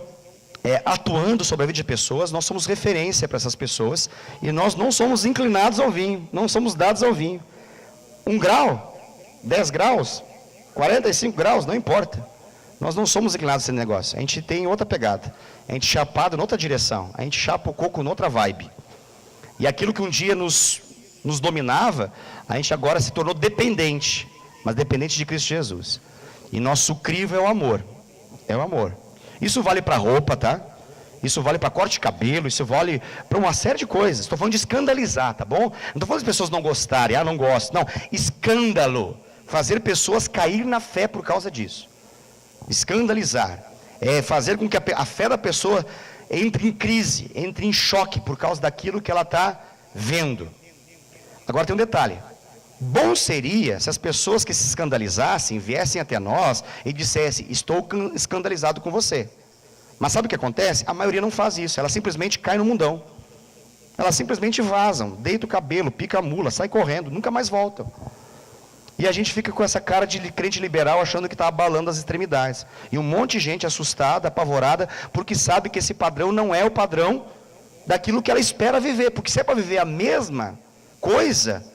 atuando sobre a vida de pessoas, nós somos referência para essas pessoas, e nós não somos inclinados ao vinho, não somos dados ao vinho. 1 grau, 10 graus, 45 graus, não importa. Nós não somos inclinados a esse negócio, a gente tem outra pegada, a gente chapado em outra direção, a gente chapa o coco em outra vibe. E aquilo que um dia nos dominava, a gente agora se tornou dependente, mas dependente de Cristo Jesus. E nosso crivo é o amor. É o amor. Isso vale para roupa, tá? Isso vale para corte de cabelo, isso vale para uma série de coisas. Estou falando de escandalizar, tá bom? Não estou falando de pessoas não gostarem, não gosto. Não, escândalo. Fazer pessoas cair na fé por causa disso. Escandalizar. É fazer com que a fé da pessoa entre em crise, entre em choque por causa daquilo que ela está vendo. Agora tem um detalhe. Bom seria se as pessoas que se escandalizassem viessem até nós e dissessem, estou escandalizado com você. Mas sabe o que acontece? A maioria não faz isso, ela simplesmente cai no mundão. Elas simplesmente vazam, deita o cabelo, pica a mula, sai correndo, nunca mais voltam. E a gente fica com essa cara de crente liberal achando que está abalando as extremidades. E um monte de gente assustada, apavorada, porque sabe que esse padrão não é o padrão daquilo que ela espera viver. Porque se é para viver a mesma coisa...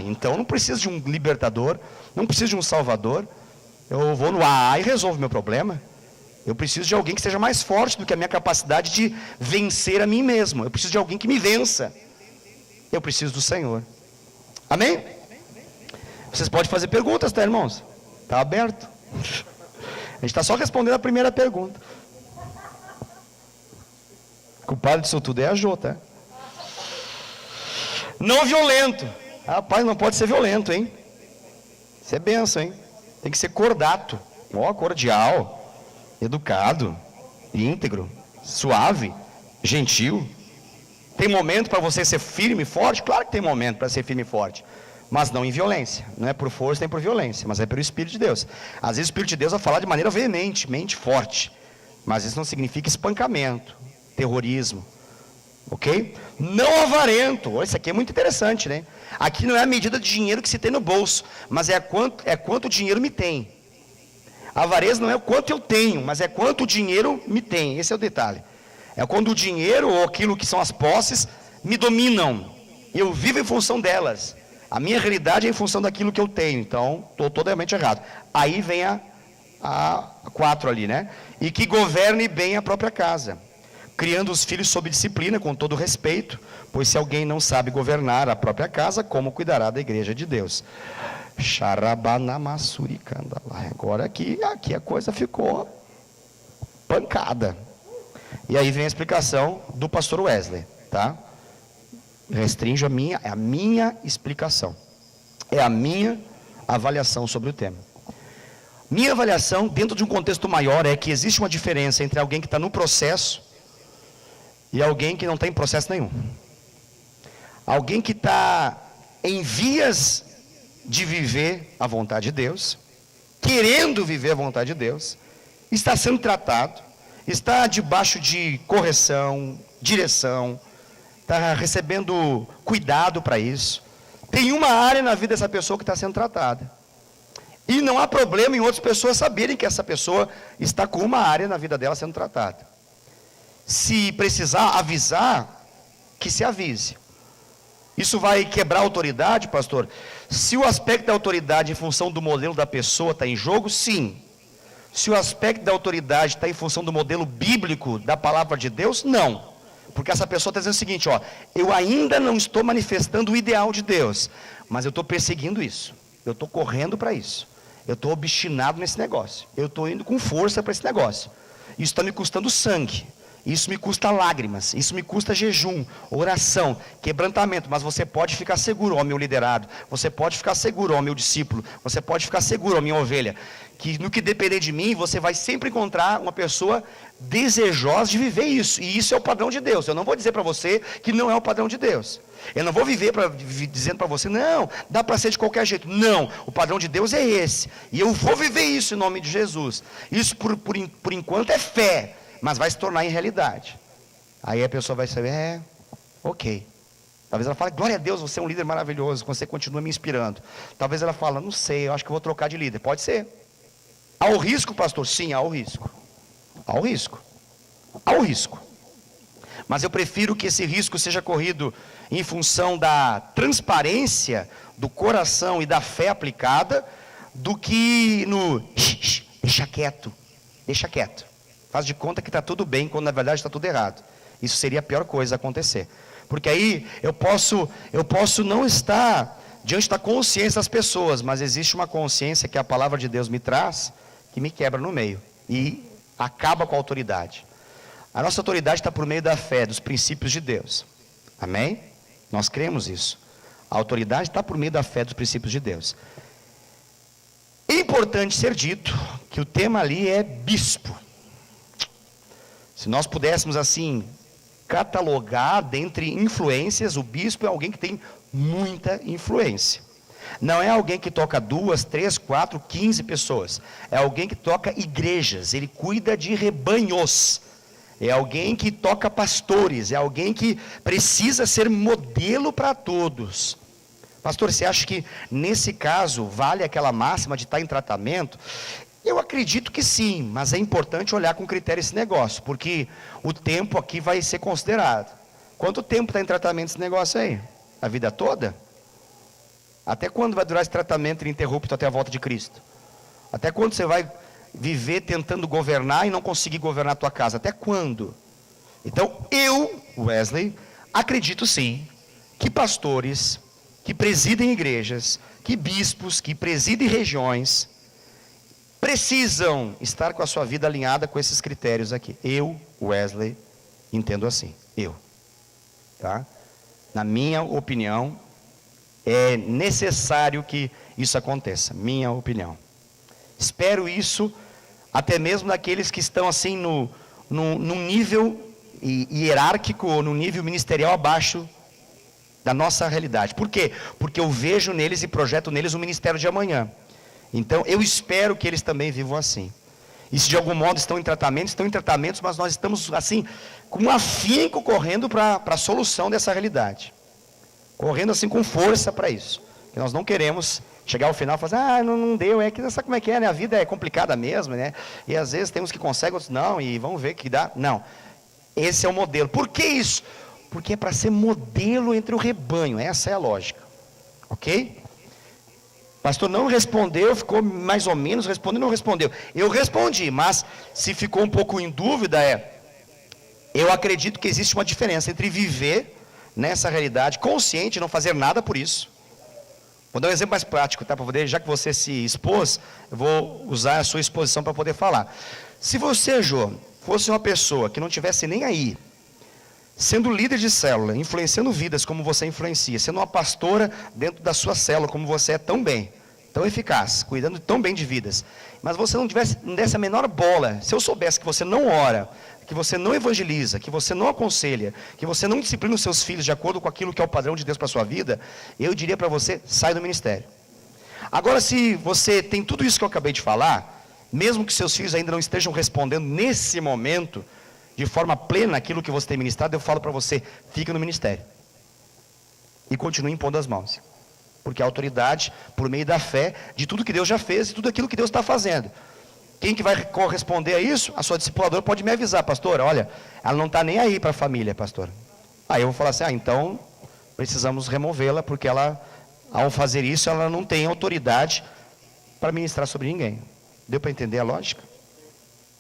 então não preciso de um libertador, não preciso de um salvador, eu vou no AA e resolvo meu problema. Eu preciso de alguém que seja mais forte do que a minha capacidade de vencer a mim mesmo. Eu preciso de alguém que me vença. Eu preciso do Senhor. Amém? Vocês podem fazer perguntas, tá, irmãos? Está aberto. A gente está só respondendo a primeira pergunta. O culpado disso tudo é a Jô, tá? Não violento. Rapaz, não pode ser violento, hein? Isso é benção, hein? Tem que ser cordato, cordial, educado, íntegro, suave, gentil. Tem momento para você ser firme e forte? Claro que tem momento para ser firme e forte, mas não em violência. Não é por força nem por violência, mas é pelo Espírito de Deus. Às vezes o Espírito de Deus vai falar de maneira veemente, mente forte, mas isso não significa espancamento, terrorismo. Ok? Não avarento. Isso aqui é muito interessante, né? Aqui não é a medida de dinheiro que se tem no bolso, mas é quanto o dinheiro me tem. A avareza não é o quanto eu tenho, mas é quanto o dinheiro me tem. Esse é o detalhe. É quando o dinheiro ou aquilo que são as posses me dominam. Eu vivo em função delas. A minha realidade é em função daquilo que eu tenho. Então, estou totalmente errado. Aí vem a 4 ali, né? E que governe bem a própria casa, criando os filhos sob disciplina, com todo respeito, Pois se alguém não sabe governar a própria casa, como cuidará da igreja de Deus? Agora aqui a coisa ficou pancada. E aí vem a explicação do pastor Wesley, tá? Restringo a minha explicação. É a minha avaliação sobre o tema. Minha avaliação, dentro de um contexto maior, é que existe uma diferença entre alguém que está no processo e alguém que não está em processo nenhum. Alguém que está em vias de viver a vontade de Deus, querendo viver a vontade de Deus, está sendo tratado, está debaixo de correção, direção, está recebendo cuidado para isso. Tem uma área na vida dessa pessoa que está sendo tratada. E não há problema em outras pessoas saberem que essa pessoa está com uma área na vida dela sendo tratada. Se precisar avisar, que se avise. Isso vai quebrar a autoridade, pastor? Se o aspecto da autoridade em função do modelo da pessoa está em jogo, sim. Se o aspecto da autoridade está em função do modelo bíblico da palavra de Deus, não. Porque essa pessoa está dizendo o seguinte, ó, eu ainda não estou manifestando o ideal de Deus, mas eu estou perseguindo isso, eu estou correndo para isso, eu estou obstinado nesse negócio, eu estou indo com força para esse negócio, isso está me custando sangue, isso me custa lágrimas, isso me custa jejum, oração, quebrantamento, mas você pode ficar seguro, ó meu liderado, você pode ficar seguro, ó meu discípulo, você pode ficar seguro, ó minha ovelha, que no que depender de mim, você vai sempre encontrar uma pessoa desejosa de viver isso, e isso é o padrão de Deus. Eu não vou dizer para você que não é o padrão de Deus, eu não vou viver dizendo para você, não, dá para ser de qualquer jeito, não, o padrão de Deus é esse, e eu vou viver isso em nome de Jesus. Isso por enquanto é fé, mas vai se tornar em realidade. Aí a pessoa vai saber, ok. Talvez ela fale, glória a Deus, você é um líder maravilhoso, você continua me inspirando. Talvez ela fale, não sei, eu acho que eu vou trocar de líder. Pode ser. Há o risco, pastor? Sim, há o risco. Há o risco. Há o risco. Mas eu prefiro que esse risco seja corrido em função da transparência do coração e da fé aplicada, do que no deixa quieto, deixa quieto. Faz de conta que está tudo bem, quando na verdade está tudo errado. Isso seria a pior coisa a acontecer. Porque aí eu posso não estar diante da consciência das pessoas, mas existe uma consciência que a palavra de Deus me traz, que me quebra no meio e acaba com a autoridade. A nossa autoridade está por meio da fé, dos princípios de Deus. Amém? Nós cremos isso. A autoridade está por meio da fé, dos princípios de Deus. É importante ser dito que o tema ali é bispo. Se nós pudéssemos assim catalogar dentre influências, o bispo é alguém que tem muita influência. Não é alguém que toca 2, 3, 4, 15 pessoas. É alguém que toca igrejas, ele cuida de rebanhos. É alguém que toca pastores, é alguém que precisa ser modelo para todos. Pastor, você acha que nesse caso vale aquela máxima de estar em tratamento? Eu acredito que sim, mas é importante olhar com critério esse negócio, porque o tempo aqui vai ser considerado. Quanto tempo está em tratamento esse negócio aí? A vida toda? Até quando vai durar esse tratamento ininterrupto até a volta de Cristo? Até quando você vai viver tentando governar e não conseguir governar a tua casa? Até quando? Então eu, Wesley, acredito sim, que pastores, que presidem igrejas, que bispos, que presidem regiões, precisam estar com a sua vida alinhada com esses critérios aqui. Eu, Wesley, entendo assim. Eu. Tá? Na minha opinião, é necessário que isso aconteça. Minha opinião. Espero isso até mesmo daqueles que estão assim num nível hierárquico ou no nível ministerial abaixo da nossa realidade. Por quê? Porque eu vejo neles e projeto neles o ministério de amanhã. Então, eu espero que eles também vivam assim. E se de algum modo estão em tratamentos, mas nós estamos assim, com um afinco correndo para a solução dessa realidade. Correndo assim com força para isso. Que nós não queremos chegar ao final e falar, não deu, que sabe como é que é, né? A vida é complicada mesmo, né? E às vezes tem uns que conseguem, outros não, e vamos ver o que dá. Não, esse é o modelo. Por que isso? Porque é para ser modelo entre o rebanho, essa é a lógica. Ok? Pastor não respondeu, ficou mais ou menos, respondeu, não respondeu. Eu respondi, mas se ficou um pouco em dúvida eu acredito que existe uma diferença entre viver nessa realidade, consciente de não fazer nada por isso. Vou dar um exemplo mais prático, tá? Para poder, já que você se expôs, eu vou usar a sua exposição para poder falar. Se você, Jô, fosse uma pessoa que não tivesse nem aí, sendo líder de célula, influenciando vidas como você influencia, sendo uma pastora dentro da sua célula como você é tão bem, tão eficaz, cuidando tão bem de vidas, mas você não desse a menor bola, se eu soubesse que você não ora, que você não evangeliza, que você não aconselha, que você não disciplina os seus filhos de acordo com aquilo que é o padrão de Deus para a sua vida, eu diria para você, sai do ministério. Agora, se você tem tudo isso que eu acabei de falar, mesmo que seus filhos ainda não estejam respondendo nesse momento, de forma plena aquilo que você tem ministrado, eu falo para você, fica no ministério. E continue impondo as mãos. Porque a autoridade, por meio da fé, de tudo que Deus já fez e tudo aquilo que Deus está fazendo. Quem que vai corresponder a isso? A sua discipuladora pode me avisar, pastor, olha, ela não está nem aí para a família, pastor. Aí eu vou falar assim, então precisamos removê-la, porque ela, ao fazer isso, ela não tem autoridade para ministrar sobre ninguém. Deu para entender a lógica?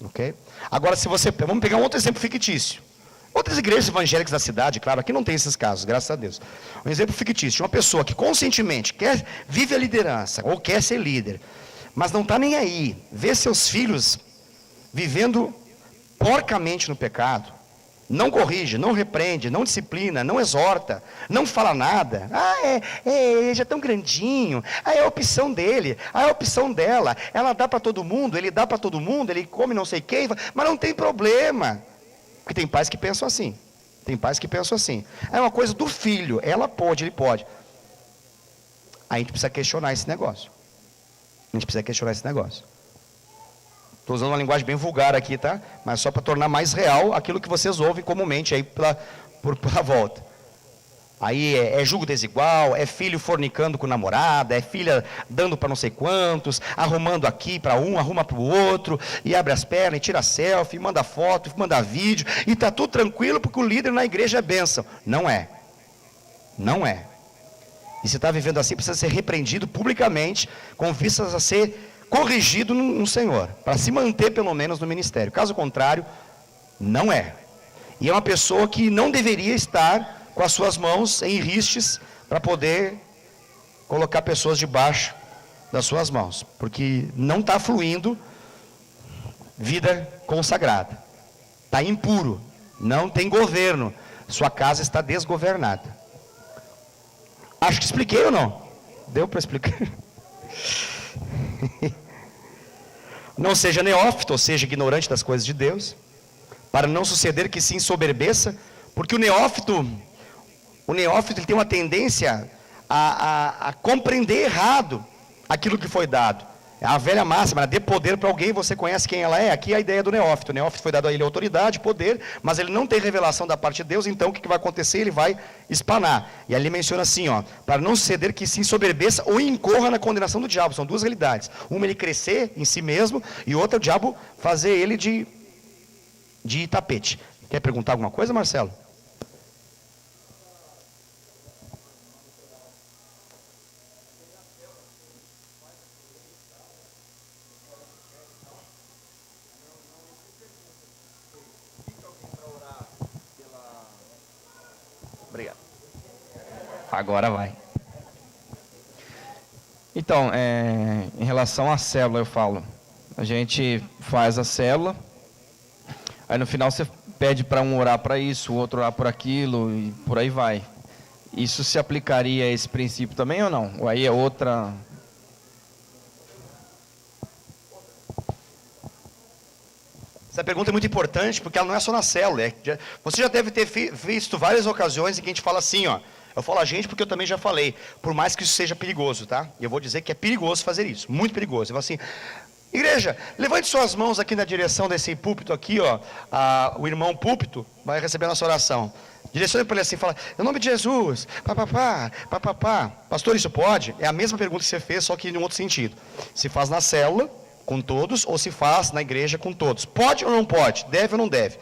Ok? Agora, se você... Vamos pegar um outro exemplo fictício. Outras igrejas evangélicas da cidade, claro, aqui não tem esses casos, graças a Deus. Um exemplo fictício, uma pessoa que conscientemente vive a liderança, ou quer ser líder, mas não está nem aí, vê seus filhos vivendo porcamente no pecado, não corrige, não repreende, não disciplina, não exorta, não fala nada. Ele já é tão grandinho, é a opção dele, é a opção dela, ela dá para todo mundo, ele dá para todo mundo, ele come não sei quem, mas não tem problema. Porque tem pais que pensam assim, é uma coisa do filho, ela pode, ele pode. Aí a gente precisa questionar esse negócio. Estou usando uma linguagem bem vulgar aqui, tá? Mas só para tornar mais real aquilo que vocês ouvem comumente aí pela volta. Aí é julgo desigual, é filho fornicando com namorada, é filha dando para não sei quantos, arrumando aqui para um, arruma para o outro, e abre as pernas, e tira selfie, manda foto, manda vídeo, e está tudo tranquilo porque o líder na igreja é bênção. Não é. E se está vivendo assim, precisa ser repreendido publicamente, com vistas a ser corrigido no Senhor, para se manter pelo menos no ministério. Caso contrário, não é. E é uma pessoa que não deveria estar com as suas mãos em ristes para poder colocar pessoas debaixo das suas mãos, porque não está fluindo vida consagrada, está impuro, não tem governo, sua casa está desgovernada. Acho que expliquei ou não? Deu para explicar? Não seja neófito, ou seja, ignorante das coisas de Deus, para não suceder que se ensoberbeça, porque o neófito ele tem uma tendência a compreender errado aquilo que foi dado. É a velha máxima, dê poder para alguém, você conhece quem ela é. Aqui é a ideia do neófito. O neófito foi dado a ele autoridade, poder, mas ele não tem revelação da parte de Deus, então o que vai acontecer? Ele vai espanar. E ali menciona assim, para não suceder que se ensoberbeça ou incorra na condenação do diabo. São duas realidades. Uma, ele crescer em si mesmo, e outra, o diabo fazer ele de tapete. Quer perguntar alguma coisa, Marcelo? Obrigado. Agora vai. Então, em relação à célula, eu falo, a gente faz a célula, aí no final você pede para um orar para isso, o outro orar por aquilo, e por aí vai. Isso se aplicaria a esse princípio também ou não? Ou aí é outra... Essa pergunta é muito importante, porque ela não é só na célula. Você já deve ter visto várias ocasiões em que a gente fala assim, eu falo a gente porque eu também já falei, por mais que isso seja perigoso, tá? E eu vou dizer que é perigoso fazer isso, muito perigoso. Eu falo assim, igreja, levante suas mãos aqui na direção desse púlpito aqui, o irmão púlpito vai receber a nossa oração. Direcione para ele assim, fala, em nome de Jesus, papapá. Pastor, isso pode? É a mesma pergunta que você fez, só que em um outro sentido. Se faz na célula, com todos, ou se faz na igreja com todos. Pode ou não pode? Deve ou não deve?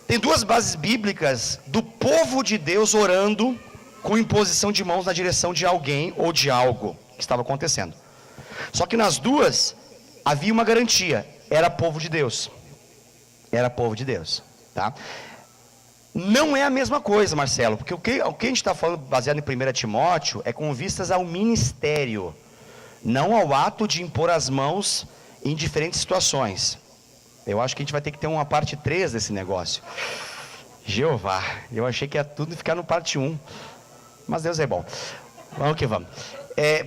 Tem duas bases bíblicas do povo de Deus orando com imposição de mãos na direção de alguém ou de algo que estava acontecendo. Só que nas duas havia uma garantia, era povo de Deus. Tá? Não é a mesma coisa, Marcelo, porque o que a gente está falando, baseado em 1 Timóteo, é com vistas ao ministério, não ao ato de impor as mãos em diferentes situações. Eu acho que a gente vai ter que ter uma parte 3 desse negócio. Jeová, eu achei que ia tudo ficar no parte 1, mas Deus é bom. Vamos que vamos.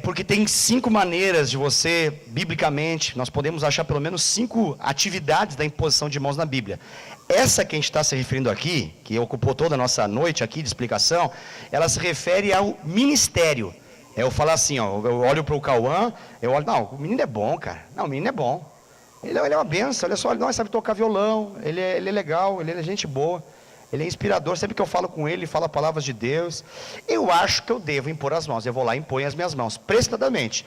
Porque tem 5 maneiras de você, biblicamente, nós podemos achar pelo menos 5 atividades da imposição de mãos na Bíblia. Essa que a gente está se referindo aqui, que ocupou toda a nossa noite aqui de explicação, ela se refere ao ministério. Eu falo assim, ó, eu olho para o Cauã, eu olho, não, o menino é bom, cara. Não, o menino é bom. Ele é uma benção, olha só, ele sabe tocar violão, ele é legal, ele é gente boa. Ele é inspirador, sempre que eu falo com ele fala palavras de Deus. Eu acho que eu devo impor as mãos. Eu vou lá e imponho as minhas mãos, prestadamente.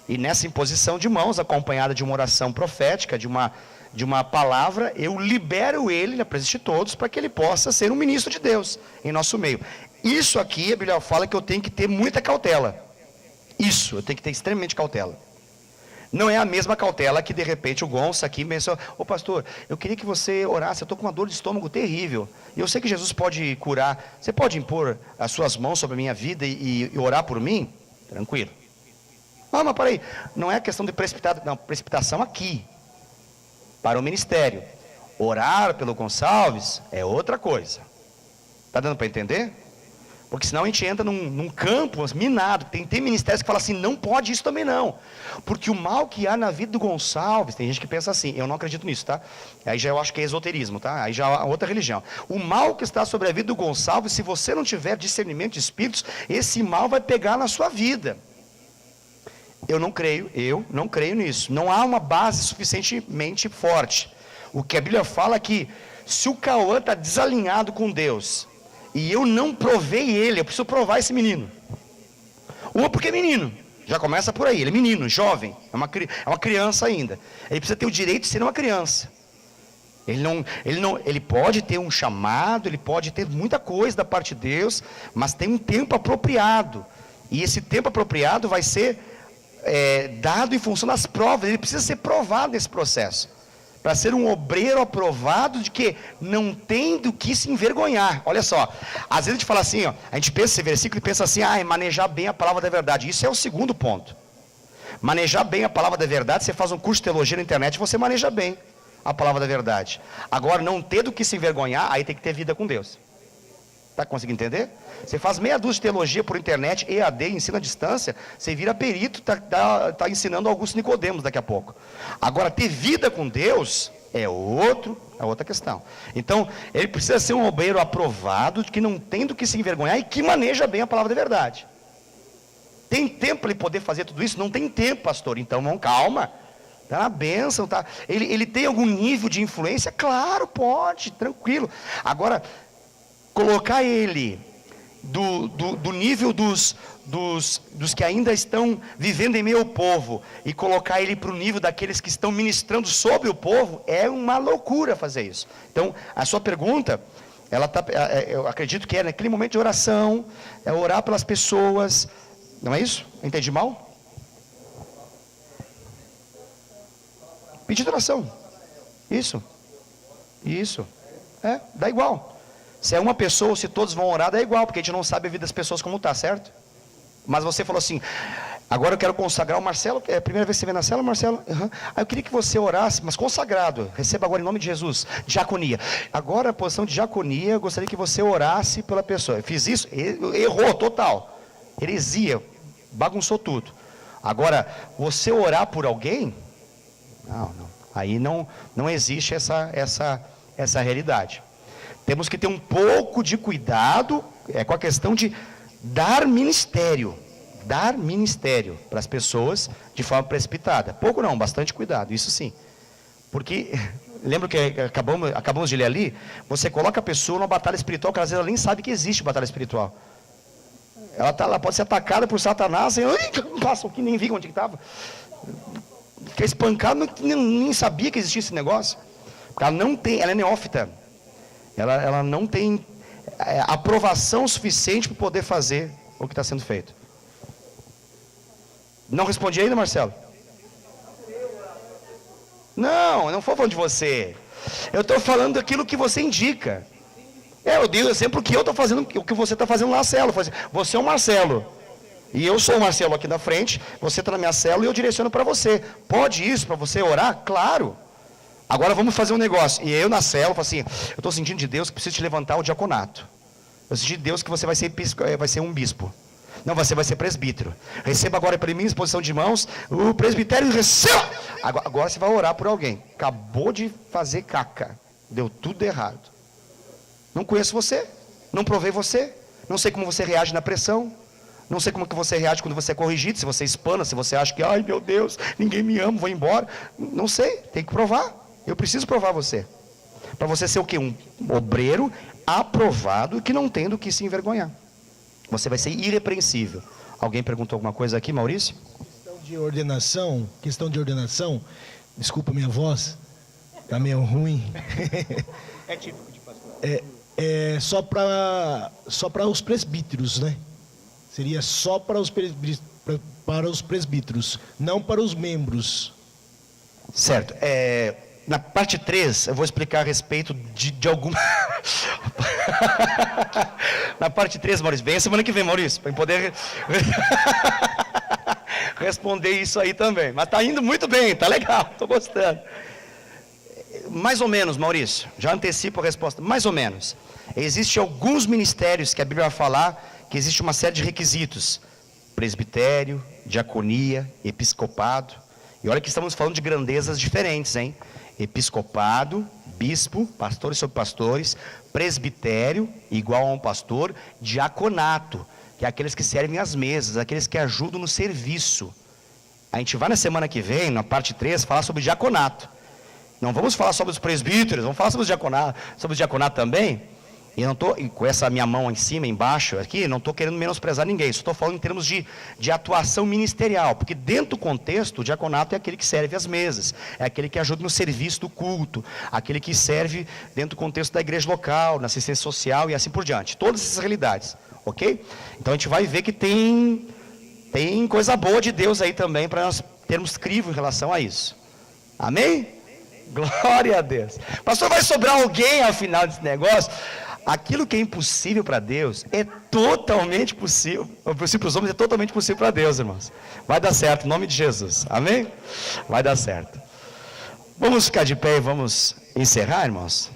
E nessa imposição de mãos, acompanhada de uma oração profética, de uma palavra, eu libero ele na presença de todos, para que ele possa ser um ministro de Deus em nosso meio. Isso aqui, a Bíblia fala que eu tenho que ter muita cautela. Isso, eu tenho que ter extremamente cautela. Não é a mesma cautela que de repente o Gonça aqui pensou, ô pastor, eu queria que você orasse, eu estou com uma dor de estômago terrível, e eu sei que Jesus pode curar, você pode impor as suas mãos sobre a minha vida e orar por mim? Tranquilo. Não, mas peraí, não é questão de precipitação aqui, para o ministério. Orar pelo Gonçalves é outra coisa. Está dando para entender? Porque senão a gente entra num campo minado. Tem ministérios que falam assim, não pode isso também não. Porque o mal que há na vida do Gonçalves, tem gente que pensa assim, eu não acredito nisso, tá? Aí já eu acho que é esoterismo, tá? Aí já é outra religião. O mal que está sobre a vida do Gonçalves, se você não tiver discernimento de espíritos, esse mal vai pegar na sua vida. Eu não creio nisso. Não há uma base suficientemente forte. O que a Bíblia fala é que se o Cauã está desalinhado com Deus, e eu não provei ele, eu preciso provar esse menino. Porque é menino, já começa por aí, ele é menino, jovem, é uma criança ainda. Ele precisa ter o direito de ser uma criança. Ele pode ter um chamado, ele pode ter muita coisa da parte de Deus, mas tem um tempo apropriado. E esse tempo apropriado vai ser dado em função das provas, ele precisa ser provado nesse processo. Para ser um obreiro aprovado de que não tem do que se envergonhar. Olha só, às vezes a gente fala assim, ó, a gente pensa esse versículo e pensa assim, manejar bem a palavra da verdade. Isso é o segundo ponto. Manejar bem a palavra da verdade, você faz um curso de teologia na internet, você maneja bem a palavra da verdade. Agora, não ter do que se envergonhar, aí tem que ter vida com Deus. Está conseguindo entender? Você faz meia dúzia de teologia por internet, EAD, ensino à distância, você vira perito, está ensinando Augusto Nicodemos daqui a pouco. Agora, ter vida com Deus é outra questão. Então, ele precisa ser um obreiro aprovado, que não tem do que se envergonhar e que maneja bem a palavra da verdade. Tem tempo para ele poder fazer tudo isso? Não tem tempo, pastor. Então, não, calma. Está na bênção, tá? Ele tem algum nível de influência? Claro, pode, tranquilo. Agora, colocar ele do nível dos que ainda estão vivendo em meio ao povo e colocar ele para o nível daqueles que estão ministrando sobre o povo, é uma loucura fazer isso. Então, a sua pergunta, eu acredito que é naquele momento de oração, é orar pelas pessoas, não é isso? Entendi mal? Pedido de oração. Isso. Dá igual. Se é uma pessoa ou se todos vão orar, dá igual, porque a gente não sabe a vida das pessoas como está, certo? Mas você falou assim, agora eu quero consagrar o Marcelo, é a primeira vez que você vem na cela, Marcelo? Uhum. Eu queria que você orasse, mas consagrado, receba agora em nome de Jesus, diaconia. Agora a posição de diaconia, eu gostaria que você orasse pela pessoa. Eu fiz isso, errou total, heresia, bagunçou tudo. Agora, você orar por alguém, não. Aí não existe essa realidade. Temos que ter um pouco de cuidado com a questão de dar ministério para as pessoas de forma precipitada. Pouco não, bastante cuidado, isso sim. Porque, lembra que acabamos de ler ali? Você coloca a pessoa numa batalha espiritual, que às vezes ela nem sabe que existe batalha espiritual. Ela pode ser atacada por Satanás, e passa aqui, nem vi onde que estava. Fica espancado, nem sabia que existia esse negócio. Porque ela é neófita. Ela não tem aprovação suficiente para poder fazer o que está sendo feito. Não respondi ainda, Marcelo? Não, eu não estou falando de você. Eu estou falando daquilo que você indica. Eu dei o exemplo que eu estou fazendo, o que você está fazendo lá na célula. Você é o Marcelo. E eu sou o Marcelo aqui da frente, você está na minha célula e eu direciono para você. Pode isso para você orar? Claro. Agora vamos fazer um negócio. E eu na célula falo assim, eu estou sentindo de Deus que preciso te levantar o diaconato. Eu senti de Deus que você vai ser um bispo. Não, você vai ser presbítero. Receba agora pela minha exposição de mãos o presbitério e receba. Agora você vai orar por alguém. Acabou de fazer caca. Deu tudo errado. Não conheço você. Não provei você. Não sei como você reage na pressão. Não sei como que você reage quando você é corrigido. Se você espana, se você acha que, ai meu Deus, ninguém me ama, vou embora. Não sei, tem que provar. Eu preciso provar você. Para você ser o quê? Um obreiro aprovado que não tem do que se envergonhar. Você vai ser irrepreensível. Alguém perguntou alguma coisa aqui, Maurício? Questão de ordenação, desculpa minha voz, tá meio ruim. É típico de pastor. Só para os presbíteros, né? Seria só para os presbíteros, não para os membros. Certo. Na parte 3, eu vou explicar a respeito de alguma... Na parte 3, Maurício, vem a semana que vem, Maurício, para poder responder isso aí também. Mas está indo muito bem, está legal, estou gostando. Mais ou menos, Maurício, já antecipo a resposta, mais ou menos. Existem alguns ministérios que a Bíblia vai falar que existe uma série de requisitos. Presbitério, diaconia, episcopado. E olha que estamos falando de grandezas diferentes, hein? Episcopado, bispo, pastores sobre pastores, presbitério, igual a um pastor, diaconato, que é aqueles que servem às mesas, aqueles que ajudam no serviço. A gente vai na semana que vem, na parte 3, falar sobre diaconato. Não vamos falar sobre os presbíteros, vamos falar sobre o diaconato também. E eu não estou, com essa minha mão em cima, embaixo, aqui, não estou querendo menosprezar ninguém, só estou falando em termos de atuação ministerial, porque dentro do contexto, o diaconato é aquele que serve às mesas, é aquele que ajuda no serviço do culto, aquele que serve dentro do contexto da igreja local, na assistência social e assim por diante, todas essas realidades, ok? Então a gente vai ver que tem coisa boa de Deus aí também, para nós termos crivo em relação a isso, amém? Glória a Deus. Pastor, vai sobrar alguém ao final desse negócio? Aquilo que é impossível para Deus é totalmente possível. O possível para os homens é totalmente possível para Deus, irmãos. Vai dar certo, em nome de Jesus. Amém? Vai dar certo. Vamos ficar de pé e vamos encerrar, irmãos?